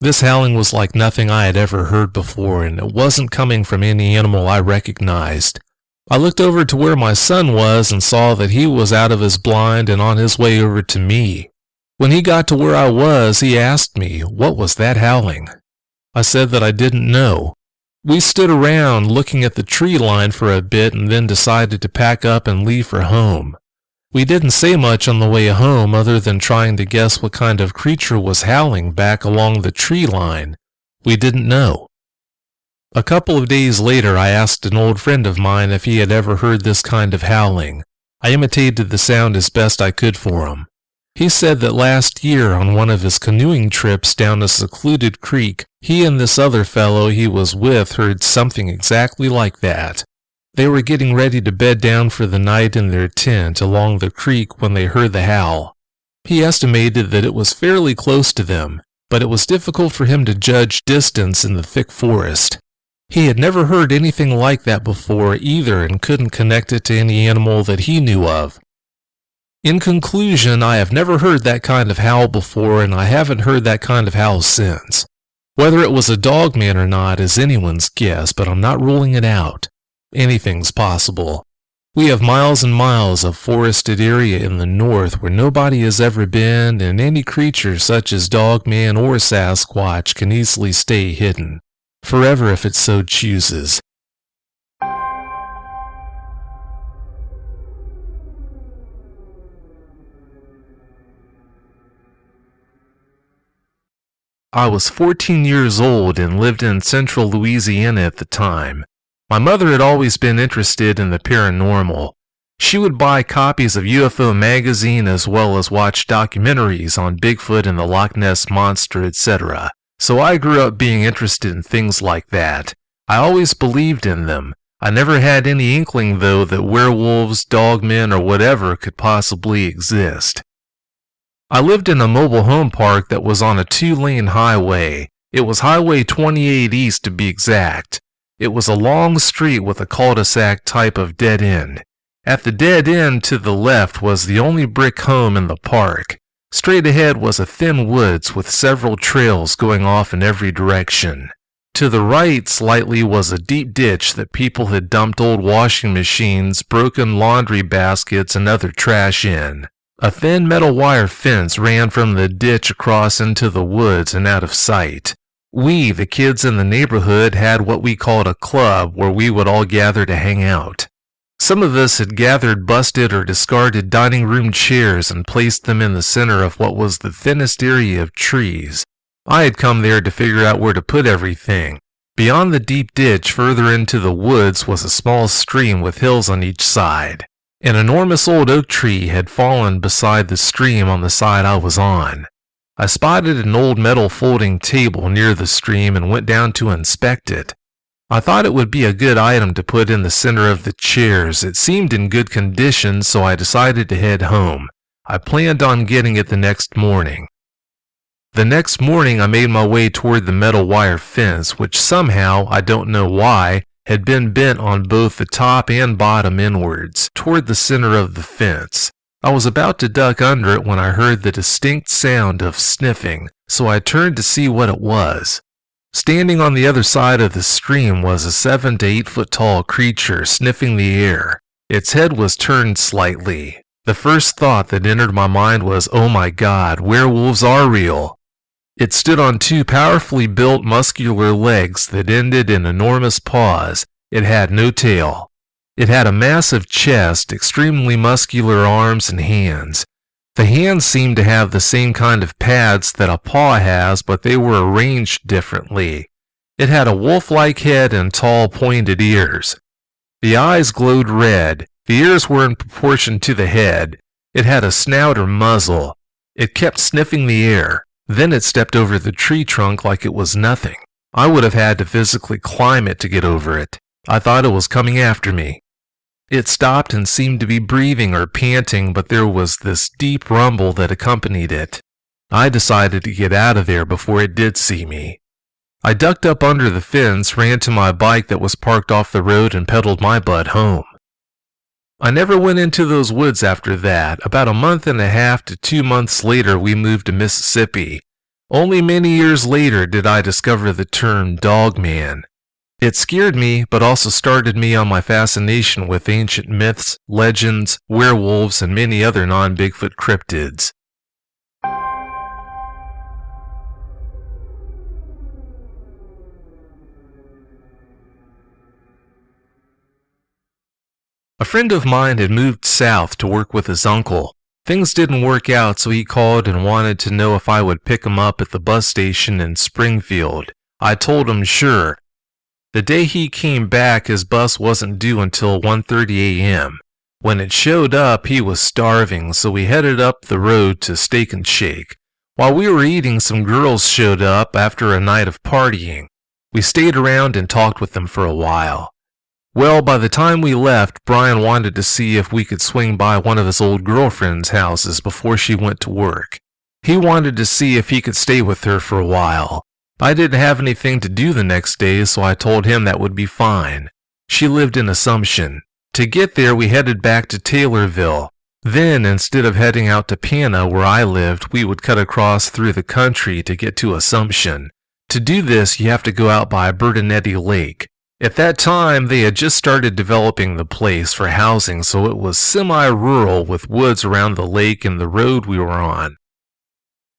This howling was like nothing I had ever heard before, and it wasn't coming from any animal I recognized. I looked over to where my son was and saw that he was out of his blind and on his way over to me. When he got to where I was, he asked me, "What was that howling?" I said that I didn't know. We stood around looking at the tree line for a bit and then decided to pack up and leave for home. We didn't say much on the way home other than trying to guess what kind of creature was howling back along the tree line. We didn't know. A couple of days later, I asked an old friend of mine if he had ever heard this kind of howling. I imitated the sound as best I could for him. He said that last year on one of his canoeing trips down a secluded creek, he and this other fellow he was with heard something exactly like that. They were getting ready to bed down for the night in their tent along the creek when they heard the howl. He estimated that it was fairly close to them, but it was difficult for him to judge distance in the thick forest. He had never heard anything like that before either and couldn't connect it to any animal that he knew of. In conclusion, I have never heard that kind of howl before, and I haven't heard that kind of howl since. Whether it was a Dogman or not is anyone's guess, but I'm not ruling it out. Anything's possible. We have miles and miles of forested area in the north where nobody has ever been, and any creature such as Dogman or Sasquatch can easily stay hidden, forever if it so chooses. I was 14 years old and lived in central Louisiana at the time. My mother had always been interested in the paranormal. She would buy copies of UFO magazine as well as watch documentaries on Bigfoot and the Loch Ness Monster, etc. So I grew up being interested in things like that. I always believed in them. I never had any inkling, though, that werewolves, dogmen, or whatever could possibly exist. I lived in a mobile home park that was on a 2-lane highway. It was Highway 28 East to be exact. It was a long street with a cul-de-sac type of dead end. At the dead end to the left was the only brick home in the park. Straight ahead was a thin woods with several trails going off in every direction. To the right slightly was a deep ditch that people had dumped old washing machines, broken laundry baskets, and other trash in. A thin metal wire fence ran from the ditch across into the woods and out of sight. We, the kids in the neighborhood, had what we called a club where we would all gather to hang out. Some of us had gathered busted or discarded dining room chairs and placed them in the center of what was the thinnest area of trees. I had come there to figure out where to put everything. Beyond the deep ditch further into the woods was a small stream with hills on each side. An enormous old oak tree had fallen beside the stream on the side I was on. I spotted an old metal folding table near the stream and went down to inspect it. I thought it would be a good item to put in the center of the chairs. It seemed in good condition, so I decided to head home. I planned on getting it the next morning. The next morning I made my way toward the metal wire fence, which somehow, I don't know why, had been bent on both the top and bottom inwards, toward the center of the fence. I was about to duck under it when I heard the distinct sound of sniffing, so I turned to see what it was. Standing on the other side of the stream was a 7 to 8 foot tall creature sniffing the air. Its head was turned slightly. The first thought that entered my mind was, oh my God, werewolves are real. It stood on 2 powerfully built muscular legs that ended in enormous paws. It had no tail. It had a massive chest, extremely muscular arms and hands. The hands seemed to have the same kind of pads that a paw has, but they were arranged differently. It had a wolf-like head and tall, pointed ears. The eyes glowed red. The ears were in proportion to the head. It had a snout or muzzle. It kept sniffing the air. Then it stepped over the tree trunk like it was nothing. I would have had to physically climb it to get over it. I thought it was coming after me. It stopped and seemed to be breathing or panting, but there was this deep rumble that accompanied it. I decided to get out of there before it did see me. I ducked up under the fence, ran to my bike that was parked off the road, and pedaled my butt home. I never went into those woods after that. About a month and a half to 2 months later, we moved to Mississippi. Only many years later did I discover the term Dogman. It scared me, but also started me on my fascination with ancient myths, legends, werewolves, and many other non-Bigfoot cryptids. A friend of mine had moved south to work with his uncle. Things didn't work out, so he called and wanted to know if I would pick him up at the bus station in Springfield. I told him sure. The day he came back, his bus wasn't due until 1:30 a.m. When it showed up, he was starving, so we headed up the road to Steak and Shake. While we were eating, some girls showed up after a night of partying. We stayed around and talked with them for a while. Well, by the time we left, Brian wanted to see if we could swing by one of his old girlfriend's houses before she went to work. He wanted to see if he could stay with her for a while. I didn't have anything to do the next day, so I told him that would be fine. She lived in Assumption. To get there, we headed back to Taylorville. Then, instead of heading out to Pana, where I lived, we would cut across through the country to get to Assumption. To do this, you have to go out by Bertinetti Lake. At that time, they had just started developing the place for housing, so it was semi-rural with woods around the lake and the road we were on.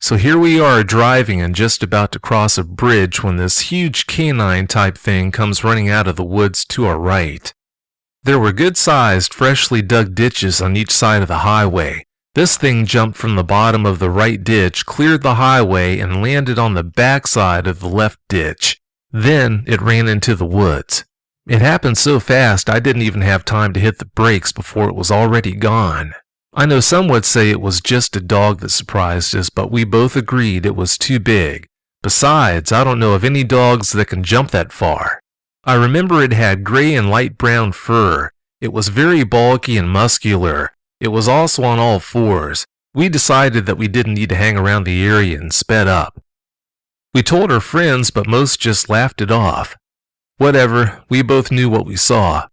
So here we are driving and just about to cross a bridge when this huge canine-type thing comes running out of the woods to our right. There were good-sized, freshly dug ditches on each side of the highway. This thing jumped from the bottom of the right ditch, cleared the highway, and landed on the backside of the left ditch. Then it ran into the woods. It happened so fast I didn't even have time to hit the brakes before it was already gone. I know some would say it was just a dog that surprised us, but we both agreed it was too big. Besides, I don't know of any dogs that can jump that far. I remember it had gray and light brown fur. It was very bulky and muscular. It was also on all fours. We decided that we didn't need to hang around the area and sped up. We told our friends, but most just laughed it off. Whatever, we both knew what we saw.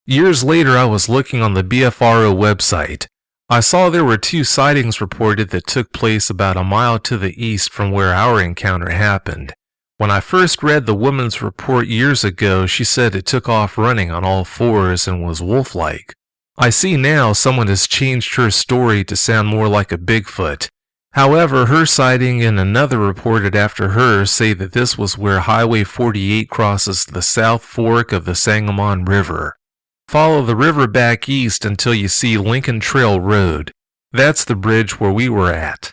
Years later, I was looking on the BFRO website. I saw there were 2 sightings reported that took place about a mile to the east from where our encounter happened. When I first read the woman's report years ago, she said it took off running on all fours and was wolf-like. I see now someone has changed her story to sound more like a Bigfoot. However, her sighting and another reported after her say that this was where Highway 48 crosses the South Fork of the Sangamon River. Follow the river back east until you see Lincoln Trail Road. That's the bridge where we were at.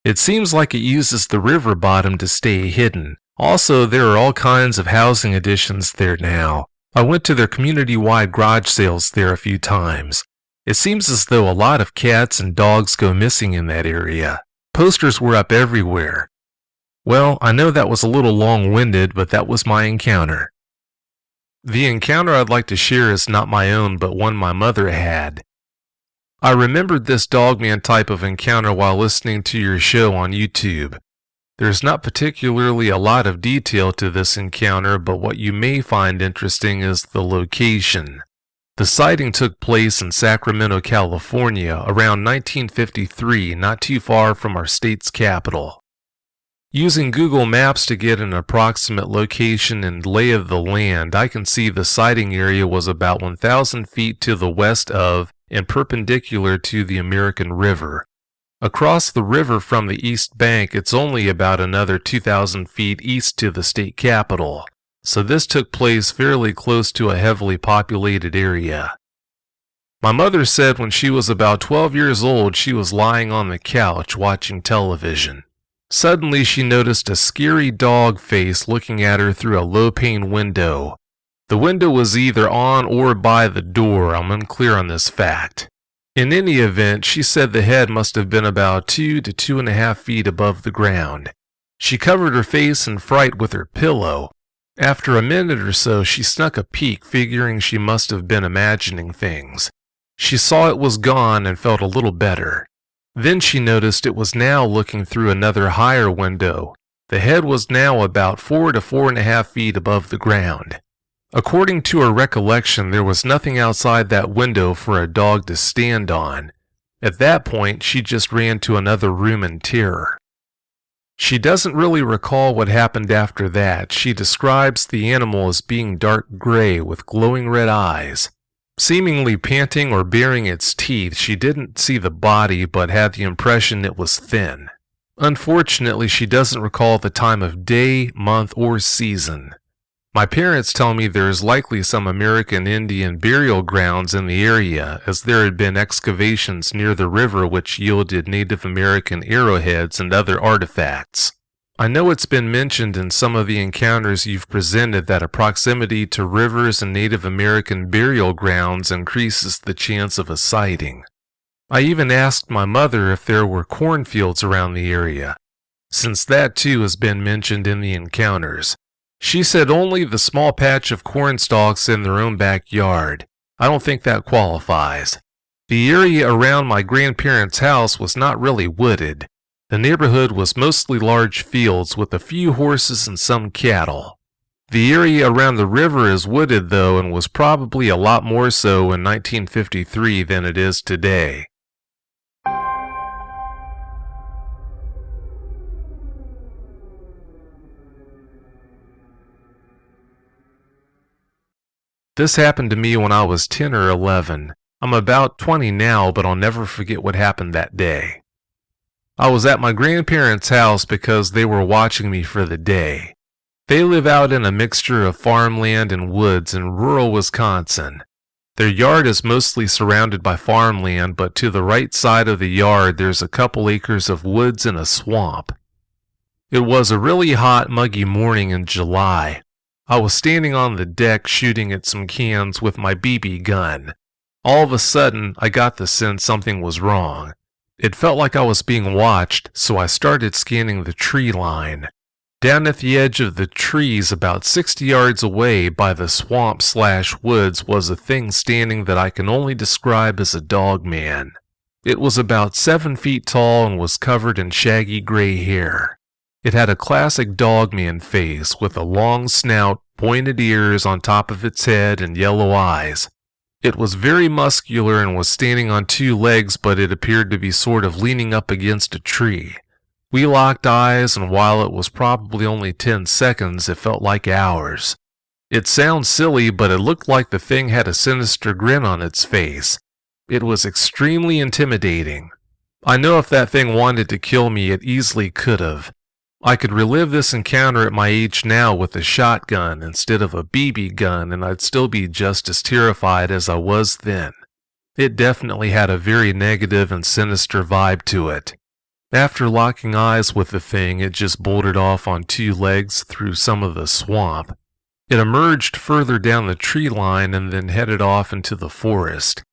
It seems like it uses the river bottom to stay hidden. Also, there are all kinds of housing additions there now. I went to their community-wide garage sales there a few times. It seems as though a lot of cats and dogs go missing in that area. Posters were up everywhere. Well, I know that was a little long-winded, but that was my encounter. The encounter I'd like to share is not my own, but one my mother had. I remembered this Dogman type of encounter while listening to your show on YouTube. There's not particularly a lot of detail to this encounter, but what you may find interesting is the location. The sighting took place in Sacramento, California, around 1953, not too far from our state's capital. Using Google Maps to get an approximate location and lay of the land, I can see the sighting area was about 1,000 feet to the west of and perpendicular to the American River. Across the river from the east bank, it's only about another 2,000 feet east to the state capital. So this took place fairly close to a heavily populated area. My mother said when she was about 12 years old, she was lying on the couch watching television. Suddenly she noticed a scary dog face looking at her through a low-pane window. The window was either on or by the door. I'm unclear on this fact. In any event, she said the head must have been about 2 to 2.5 feet above the ground. She covered her face in fright with her pillow. After a minute or so, she snuck a peek, figuring she must have been imagining things. She saw it was gone and felt a little better. Then she noticed it was now looking through another higher window. The head was now about 4 to 4.5 feet above the ground. According to her recollection, there was nothing outside that window for a dog to stand on. At that point, she just ran to another room in terror. She doesn't really recall what happened after that. She describes the animal as being dark gray with glowing red eyes. Seemingly panting or baring its teeth, she didn't see the body but had the impression it was thin. Unfortunately, she doesn't recall the time of day, month, or season. My parents tell me there is likely some American Indian burial grounds in the area, as there had been excavations near the river which yielded Native American arrowheads and other artifacts. I know it's been mentioned in some of the encounters you've presented that a proximity to rivers and Native American burial grounds increases the chance of a sighting. I even asked my mother if there were cornfields around the area, since that too has been mentioned in the encounters. She said only the small patch of corn stalks in their own backyard. I don't think that qualifies. The area around my grandparents' house was not really wooded. The neighborhood was mostly large fields with a few horses and some cattle. The area around the river is wooded though, and was probably a lot more so in 1953 than it is today. This happened to me when I was 10 or 11. I'm about 20 now, but I'll never forget what happened that day. I was at my grandparents' house because they were watching me for the day. They live out in a mixture of farmland and woods in rural Wisconsin. Their yard is mostly surrounded by farmland, but to the right side of the yard there's a couple acres of woods and a swamp. It was a really hot, muggy morning in July. I was standing on the deck shooting at some cans with my BB gun. All of a sudden, I got the sense something was wrong. It felt like I was being watched, so I started scanning the tree line. Down at the edge of the trees, about 60 yards away by the swamp/woods, was a thing standing that I can only describe as a dogman. It was about 7 feet tall and was covered in shaggy gray hair. It had a classic dogman face with a long snout, pointed ears on top of its head, and yellow eyes. It was very muscular and was standing on 2 legs, but it appeared to be sort of leaning up against a tree. We locked eyes, and while it was probably only 10 seconds, it felt like hours. It sounds silly, but it looked like the thing had a sinister grin on its face. It was extremely intimidating. I know if that thing wanted to kill me, it easily could have. I could relive this encounter at my age now with a shotgun instead of a BB gun, and I'd still be just as terrified as I was then. It definitely had a very negative and sinister vibe to it. After locking eyes with the thing, it just bolted off on 2 legs through some of the swamp. It emerged further down the tree line and then headed off into the forest.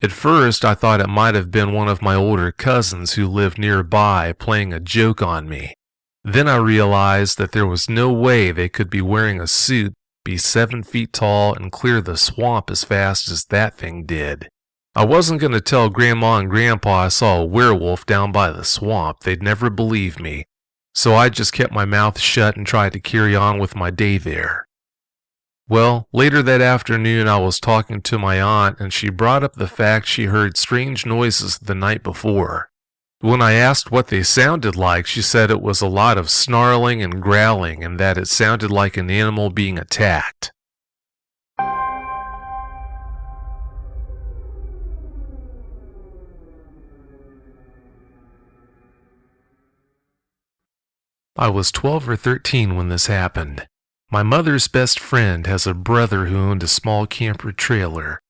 At first, I thought it might have been one of my older cousins who lived nearby playing a joke on me. Then I realized that there was no way they could be wearing a suit, be 7 feet tall, and clear the swamp as fast as that thing did. I wasn't going to tell Grandma and Grandpa I saw a werewolf down by the swamp. They'd never believe me. So I just kept my mouth shut and tried to carry on with my day there. Well, later that afternoon I was talking to my aunt, and she brought up the fact she heard strange noises the night before. When I asked what they sounded like, she said it was a lot of snarling and growling, and that it sounded like an animal being attacked. I was 12 or 13 when this happened. My mother's best friend has a brother who owned a small camper trailer.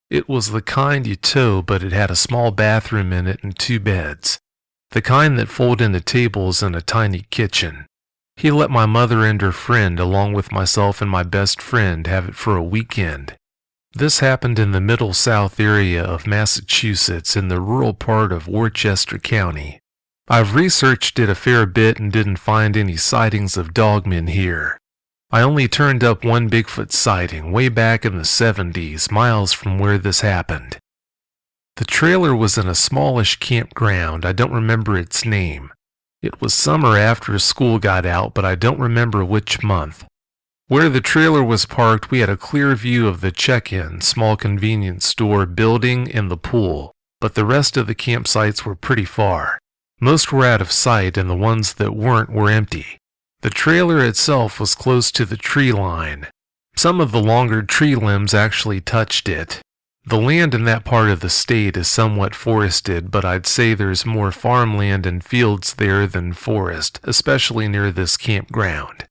It was the kind you tow, but it had a small bathroom in it and 2 beds. The kind that fold into tables and a tiny kitchen. He let my mother and her friend, along with myself and my best friend, have it for a weekend. This happened in the Middle South area of Massachusetts in the rural part of Worcester County. I've researched it a fair bit and didn't find any sightings of dogmen here. I only turned up one Bigfoot sighting way back in the 70s, miles from where this happened. The trailer was in a smallish campground. I don't remember its name. It was summer after school got out, but I don't remember which month. Where the trailer was parked, we had a clear view of the check-in, small convenience store, building, and the pool, but the rest of the campsites were pretty far. Most were out of sight, and the ones that weren't were empty. The trailer itself was close to the tree line. Some of the longer tree limbs actually touched it. The land in that part of the state is somewhat forested, but I'd say there's more farmland and fields there than forest, especially near this campground.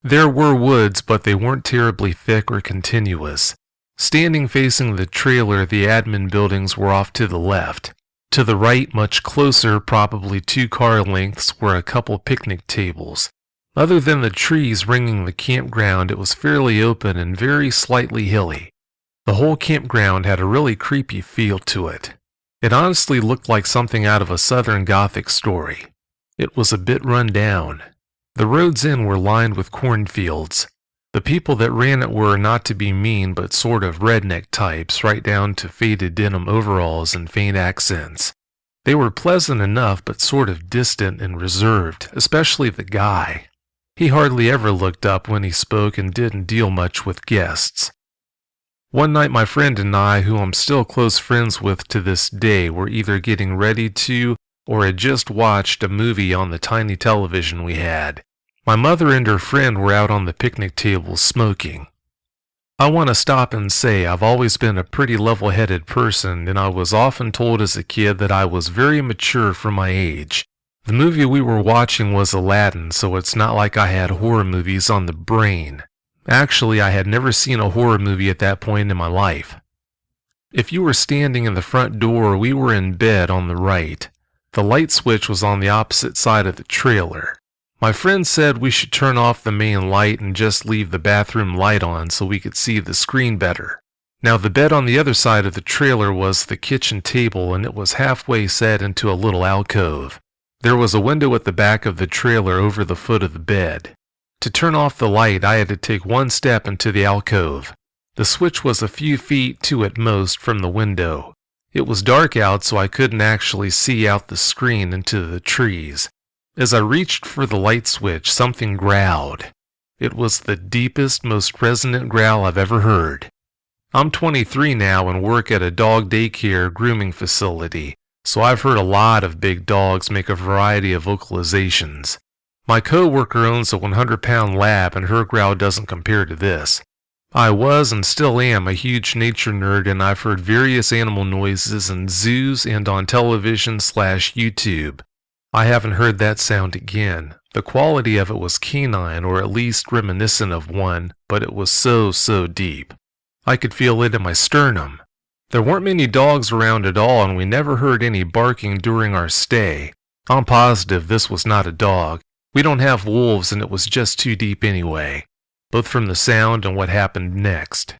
There were woods, but they weren't terribly thick or continuous. Standing facing the trailer, the admin buildings were off to the left. To the right, much closer, probably 2 car lengths, were a couple picnic tables. Other than the trees ringing the campground, it was fairly open and very slightly hilly. The whole campground had a really creepy feel to it. It honestly looked like something out of a Southern Gothic story. It was a bit run down. The roads in were lined with cornfields. The people that ran it were, not to be mean, but sort of redneck types, right down to faded denim overalls and faint accents. They were pleasant enough, but sort of distant and reserved, especially the guy. He hardly ever looked up when he spoke and didn't deal much with guests. One night my friend and I, who I'm still close friends with to this day, were either getting ready to or had just watched a movie on the tiny television we had. My mother and her friend were out on the picnic table smoking. I want to stop and say I've always been a pretty level-headed person, and I was often told as a kid that I was very mature for my age. The movie we were watching was Aladdin, so it's not like I had horror movies on the brain. Actually, I had never seen a horror movie at that point in my life. If you were standing in the front door, we were in bed on the right. The light switch was on the opposite side of the trailer. My friend said we should turn off the main light and just leave the bathroom light on so we could see the screen better. Now, the bed on the other side of the trailer was the kitchen table, and it was halfway set into a little alcove. There was a window at the back of the trailer over the foot of the bed. To turn off the light, I had to take one step into the alcove. The switch was a few feet, 2 at most, from the window. It was dark out, so I couldn't actually see out the screen into the trees. As I reached for the light switch, something growled. It was the deepest, most resonant growl I've ever heard. I'm 23 now and work at a dog daycare grooming facility, so I've heard a lot of big dogs make a variety of vocalizations. My co-worker owns a 100-pound lab, and her growl doesn't compare to this. I was and still am a huge nature nerd, and I've heard various animal noises in zoos and on television/YouTube. I haven't heard that sound again. The quality of it was canine, or at least reminiscent of one, but it was so deep. I could feel it in my sternum. There weren't many dogs around at all, and we never heard any barking during our stay. I'm positive this was not a dog. We don't have wolves, and it was just too deep anyway, both from the sound and what happened next.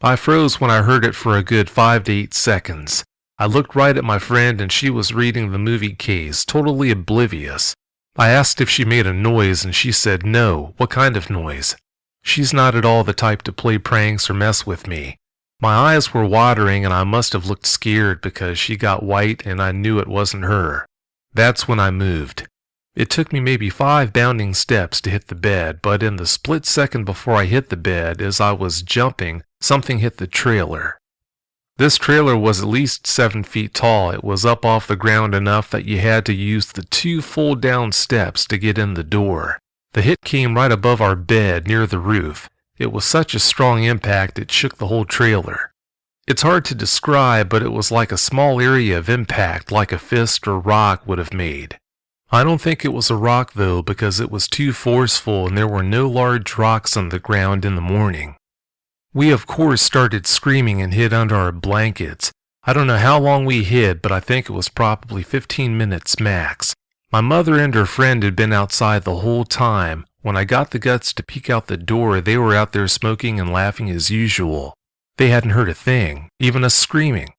I froze when I heard it for a good 5 to 8 seconds. I looked right at my friend, and she was reading the movie case, totally oblivious. I asked if she made a noise, and she said no. What kind of noise? She's not at all the type to play pranks or mess with me. My eyes were watering, and I must have looked scared because she got white and I knew it wasn't her. That's when I moved. It took me maybe 5 bounding steps to hit the bed, but in the split second before I hit the bed, as I was jumping, something hit the trailer. This trailer was at least 7 feet tall. It was up off the ground enough that you had to use the 2 fold-down steps to get in the door. The hit came right above our bed, near the roof. It was such a strong impact it shook the whole trailer. It's hard to describe, but it was like a small area of impact, like a fist or rock would have made. I don't think it was a rock, though, because it was too forceful and there were no large rocks on the ground in the morning. We, of course, started screaming and hid under our blankets. I don't know how long we hid, but I think it was probably 15 minutes max. My mother and her friend had been outside the whole time. When I got the guts to peek out the door, they were out there smoking and laughing as usual. They hadn't heard a thing, even us screaming.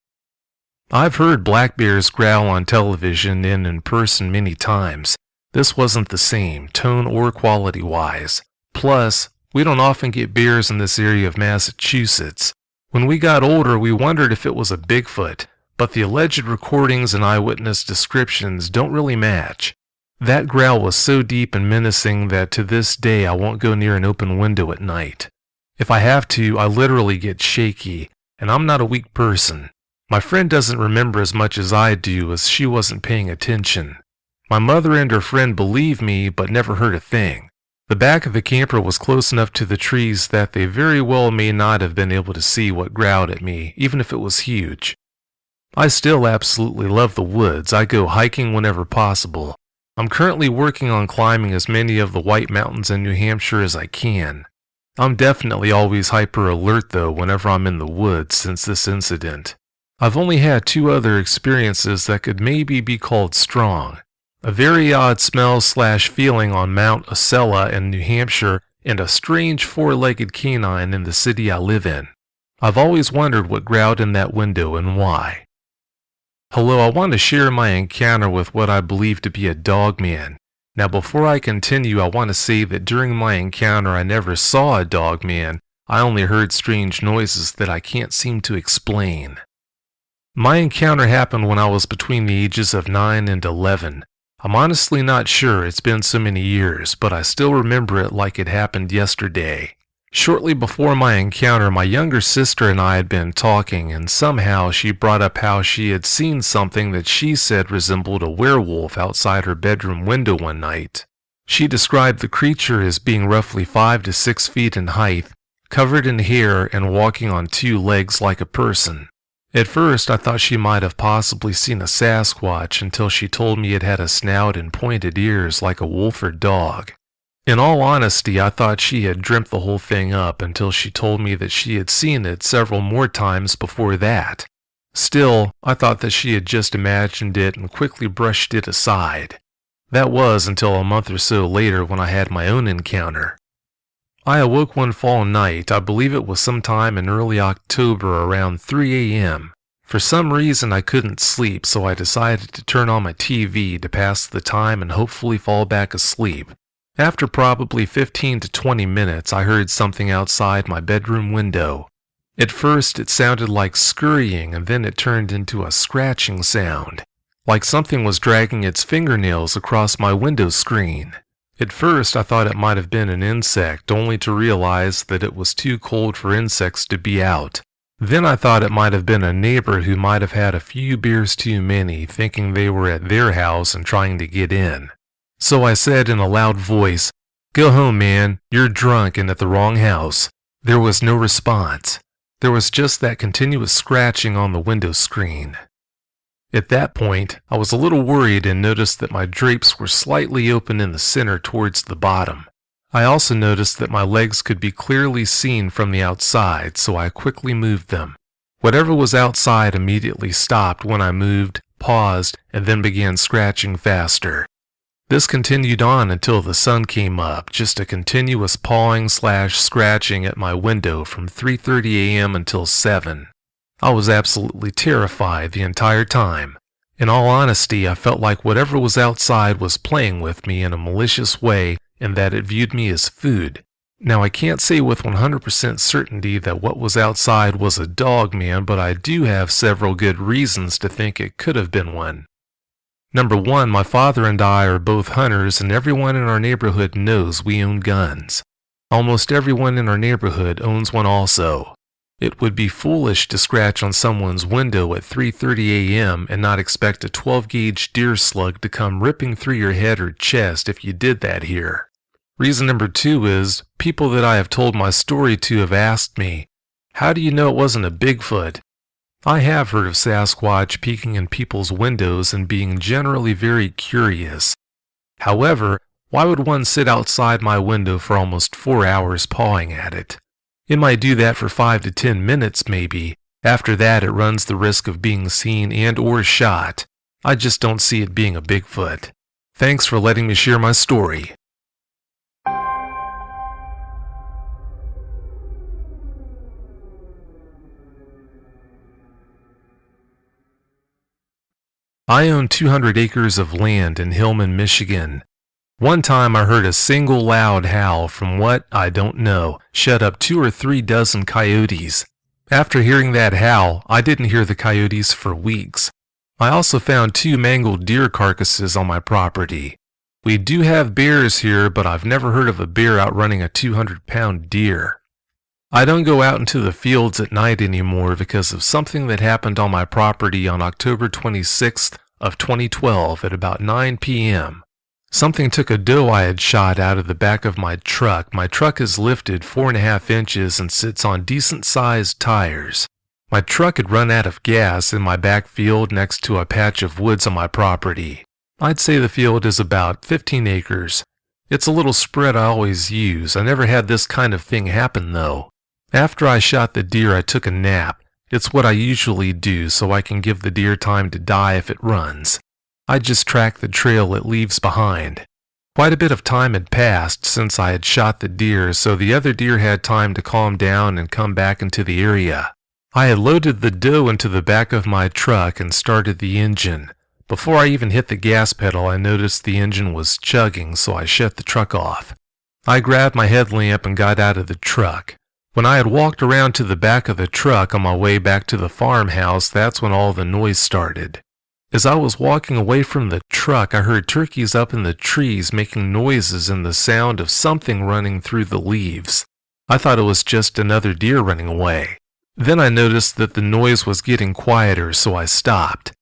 I've heard black bears growl on television and in person many times. This wasn't the same, tone or quality-wise. Plus, we don't often get bears in this area of Massachusetts. When we got older, we wondered if it was a Bigfoot, but the alleged recordings and eyewitness descriptions don't really match. That growl was so deep and menacing that to this day I won't go near an open window at night. If I have to, I literally get shaky, and I'm not a weak person. My friend doesn't remember as much as I do, as she wasn't paying attention. My mother and her friend believe me, but never heard a thing. The back of the camper was close enough to the trees that they very well may not have been able to see what growled at me, even if it was huge. I still absolutely love the woods. I go hiking whenever possible. I'm currently working on climbing as many of the White Mountains in New Hampshire as I can. I'm definitely always hyper alert though whenever I'm in the woods since this incident. I've only had 2 other experiences that could maybe be called strong. A very odd smell/feeling on Mount Acela in New Hampshire and a strange 4-legged canine in the city I live in. I've always wondered what growled in that window and why. Hello, I want to share my encounter with what I believe to be a dogman. Now before I continue, I want to say that during my encounter I never saw a dogman. I only heard strange noises that I can't seem to explain. My encounter happened when I was between the ages of 9 and 11. I'm honestly not sure, it's been so many years, but I still remember it like it happened yesterday. Shortly before my encounter, my younger sister and I had been talking, and somehow she brought up how she had seen something that she said resembled a werewolf outside her bedroom window one night. She described the creature as being roughly 5 to 6 feet in height, covered in hair and walking on 2 legs like a person. At first, I thought she might have possibly seen a Sasquatch until she told me it had a snout and pointed ears like a wolf or dog. In all honesty, I thought she had dreamt the whole thing up until she told me that she had seen it several more times before that. Still, I thought that she had just imagined it and quickly brushed it aside. That was until a month or so later when I had my own encounter. I awoke one fall night, I believe it was sometime in early October around 3 a.m. For some reason I couldn't sleep, so I decided to turn on my TV to pass the time and hopefully fall back asleep. After probably 15 to 20 minutes, I heard something outside my bedroom window. At first it sounded like scurrying, and then it turned into a scratching sound, like something was dragging its fingernails across my window screen. At first I thought it might have been an insect, only to realize that it was too cold for insects to be out. Then I thought it might have been a neighbor who might have had a few beers too many, thinking they were at their house and trying to get in. So I said in a loud voice, "Go home, man, you're drunk and at the wrong house." There was no response. There was just that continuous scratching on the window screen. At that point, I was a little worried and noticed that my drapes were slightly open in the center towards the bottom. I also noticed that my legs could be clearly seen from the outside, so I quickly moved them. Whatever was outside immediately stopped when I moved, paused, and then began scratching faster. This continued on until the sun came up, just a continuous pawing/scratching at my window from 3:30 a.m. until 7. I was absolutely terrified the entire time. In all honesty, I felt like whatever was outside was playing with me in a malicious way and that it viewed me as food. Now I can't say with 100% certainty that what was outside was a dogman, but I do have several good reasons to think it could have been one. Number 1, my father and I are both hunters, and everyone in our neighborhood knows we own guns. Almost everyone in our neighborhood owns one also. It would be foolish to scratch on someone's window at 3:30 a.m. and not expect a 12-gauge deer slug to come ripping through your head or chest if you did that here. Reason number 2 is, people that I have told my story to have asked me, "How do you know it wasn't a Bigfoot?" I have heard of Sasquatch peeking in people's windows and being generally very curious. However, why would one sit outside my window for almost 4 hours pawing at it? It might do that for 5 to 10 minutes maybe. After that, it runs the risk of being seen and or shot. I just don't see it being a Bigfoot. Thanks for letting me share my story. I own 200 acres of land in Hillman, Michigan. One time I heard a single loud howl from what, I don't know, shut up 2 or 3 dozen coyotes. After hearing that howl, I didn't hear the coyotes for weeks. I also found 2 mangled deer carcasses on my property. We do have bears here, but I've never heard of a bear outrunning a 200-pound deer. I don't go out into the fields at night anymore because of something that happened on my property on October 26th of 2012 at about 9 p.m. Something took a doe I had shot out of the back of my truck. My truck is lifted 4.5 inches and sits on decent-sized tires. My truck had run out of gas in my back field next to a patch of woods on my property. I'd say the field is about 15 acres. It's a little spread I always use. I never had this kind of thing happen though. After I shot the deer, I took a nap. It's what I usually do so I can give the deer time to die if it runs. I just track the trail it leaves behind. Quite a bit of time had passed since I had shot the deer, so the other deer had time to calm down and come back into the area. I had loaded the doe into the back of my truck and started the engine. Before I even hit the gas pedal, I noticed the engine was chugging, so I shut the truck off. I grabbed my headlamp and got out of the truck. When I had walked around to the back of the truck on my way back to the farmhouse, that's when all the noise started. As I was walking away from the truck, I heard turkeys up in the trees making noises and the sound of something running through the leaves. I thought it was just another deer running away. Then I noticed that the noise was getting quieter, so I stopped.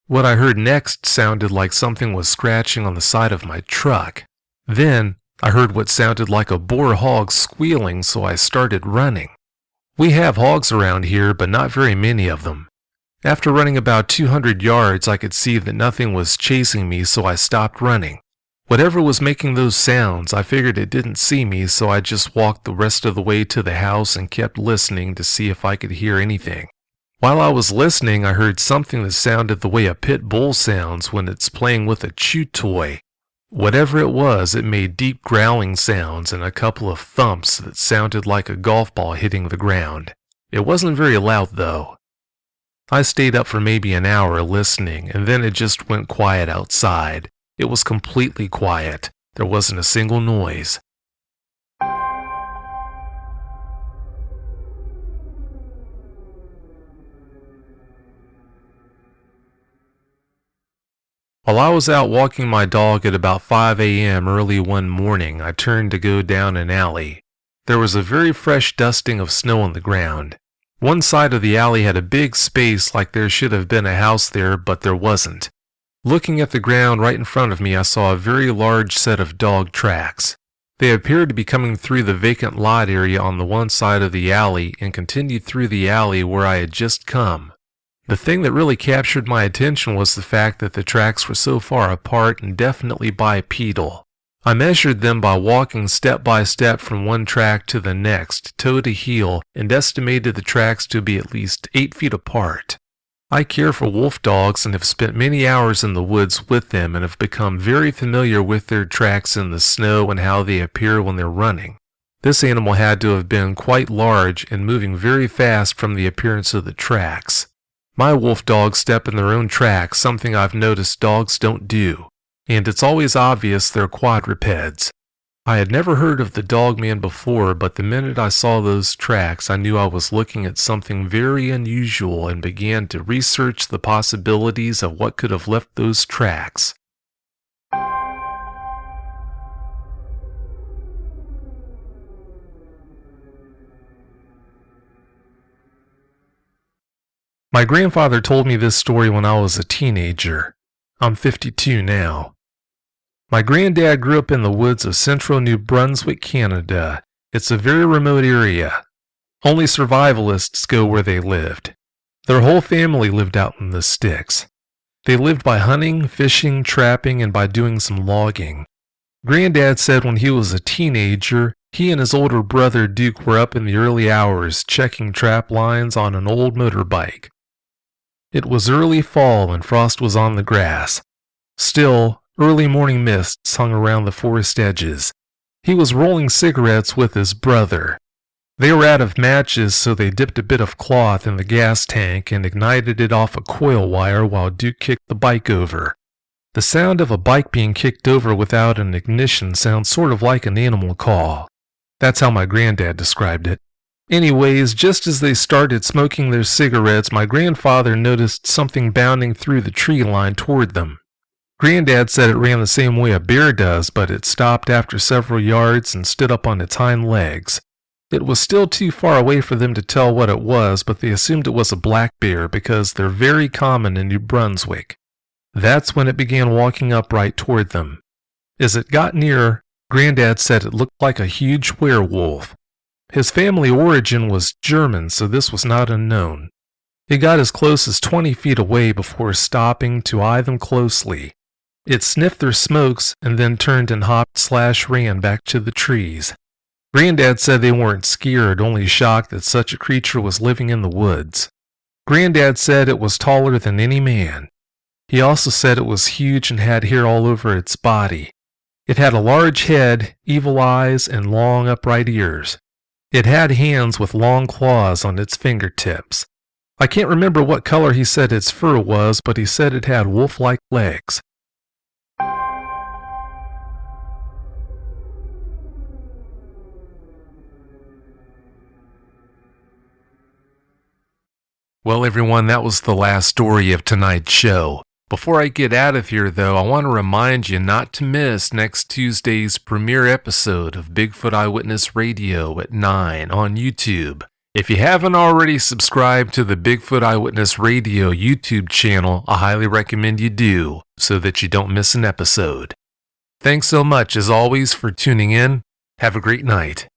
What I heard next sounded like something was scratching on the side of my truck. Then I heard what sounded like a boar hog squealing, so I started running. We have hogs around here, but not very many of them. After running about 200 yards, I could see that nothing was chasing me, so I stopped running. Whatever was making those sounds, I figured it didn't see me, so I just walked the rest of the way to the house and kept listening to see if I could hear anything. While I was listening, I heard something that sounded the way a pit bull sounds when it's playing with a chew toy. Whatever it was, it made deep growling sounds and a couple of thumps that sounded like a golf ball hitting the ground. It wasn't very loud, though. I stayed up for maybe an hour listening, and then it just went quiet outside. It was completely quiet. There wasn't a single noise. While I was out walking my dog at about 5 a.m. early one morning, I turned to go down an alley. There was a very fresh dusting of snow on the ground. One side of the alley had a big space like there should have been a house there, but there wasn't. Looking at the ground right in front of me, I saw a very large set of dog tracks. They appeared to be coming through the vacant lot area on the one side of the alley and continued through the alley where I had just come. The thing that really captured my attention was the fact that the tracks were so far apart and definitely bipedal. I measured them by walking step by step from one track to the next, toe to heel, and estimated the tracks to be at least 8 feet apart. I care for wolf dogs and have spent many hours in the woods with them and have become very familiar with their tracks in the snow and how they appear when they're running. This animal had to have been quite large and moving very fast from the appearance of the tracks. My wolf dogs step in their own tracks, something I've noticed dogs don't do. And it's always obvious they're quadrupeds. I had never heard of the Dogman before, but the minute I saw those tracks, I knew I was looking at something very unusual and began to research the possibilities of what could have left those tracks. My grandfather told me this story when I was a teenager. I'm 52 now. My granddad grew up in the woods of central New Brunswick, Canada. It's a very remote area. Only survivalists go where they lived. Their whole family lived out in the sticks. They lived by hunting, fishing, trapping, and by doing some logging. Granddad said when he was a teenager, he and his older brother Duke were up in the early hours checking trap lines on an old motorbike. It was early fall and frost was on the grass. Still, early morning mists hung around the forest edges. He was rolling cigarettes with his brother. They were out of matches, so they dipped a bit of cloth in the gas tank and ignited it off a coil wire while Duke kicked the bike over. The sound of a bike being kicked over without an ignition sounds sort of like an animal call. That's how my granddad described it. Anyways, just as they started smoking their cigarettes, my grandfather noticed something bounding through the tree line toward them. Granddad said it ran the same way a bear does, but it stopped after several yards and stood up on its hind legs. It was still too far away for them to tell what it was, but they assumed it was a black bear because they're very common in New Brunswick. That's when it began walking upright toward them. As it got nearer, Granddad said it looked like a huge werewolf. His family origin was German, so this was not unknown. It got as close as 20 feet away before stopping to eye them closely. It sniffed their smokes and then turned and hopped/ran back to the trees. Granddad said they weren't scared, only shocked that such a creature was living in the woods. Granddad said it was taller than any man. He also said it was huge and had hair all over its body. It had a large head, evil eyes, and long upright ears. It had hands with long claws on its fingertips. I can't remember what color he said its fur was, but he said it had wolf-like legs. Well, everyone, that was the last story of tonight's show. Before I get out of here, though, I want to remind you not to miss next Tuesday's premiere episode of Bigfoot Eyewitness Radio at 9 on YouTube. If you haven't already subscribed to the Bigfoot Eyewitness Radio YouTube channel, I highly recommend you do, so that you don't miss an episode. Thanks so much, as always, for tuning in. Have a great night.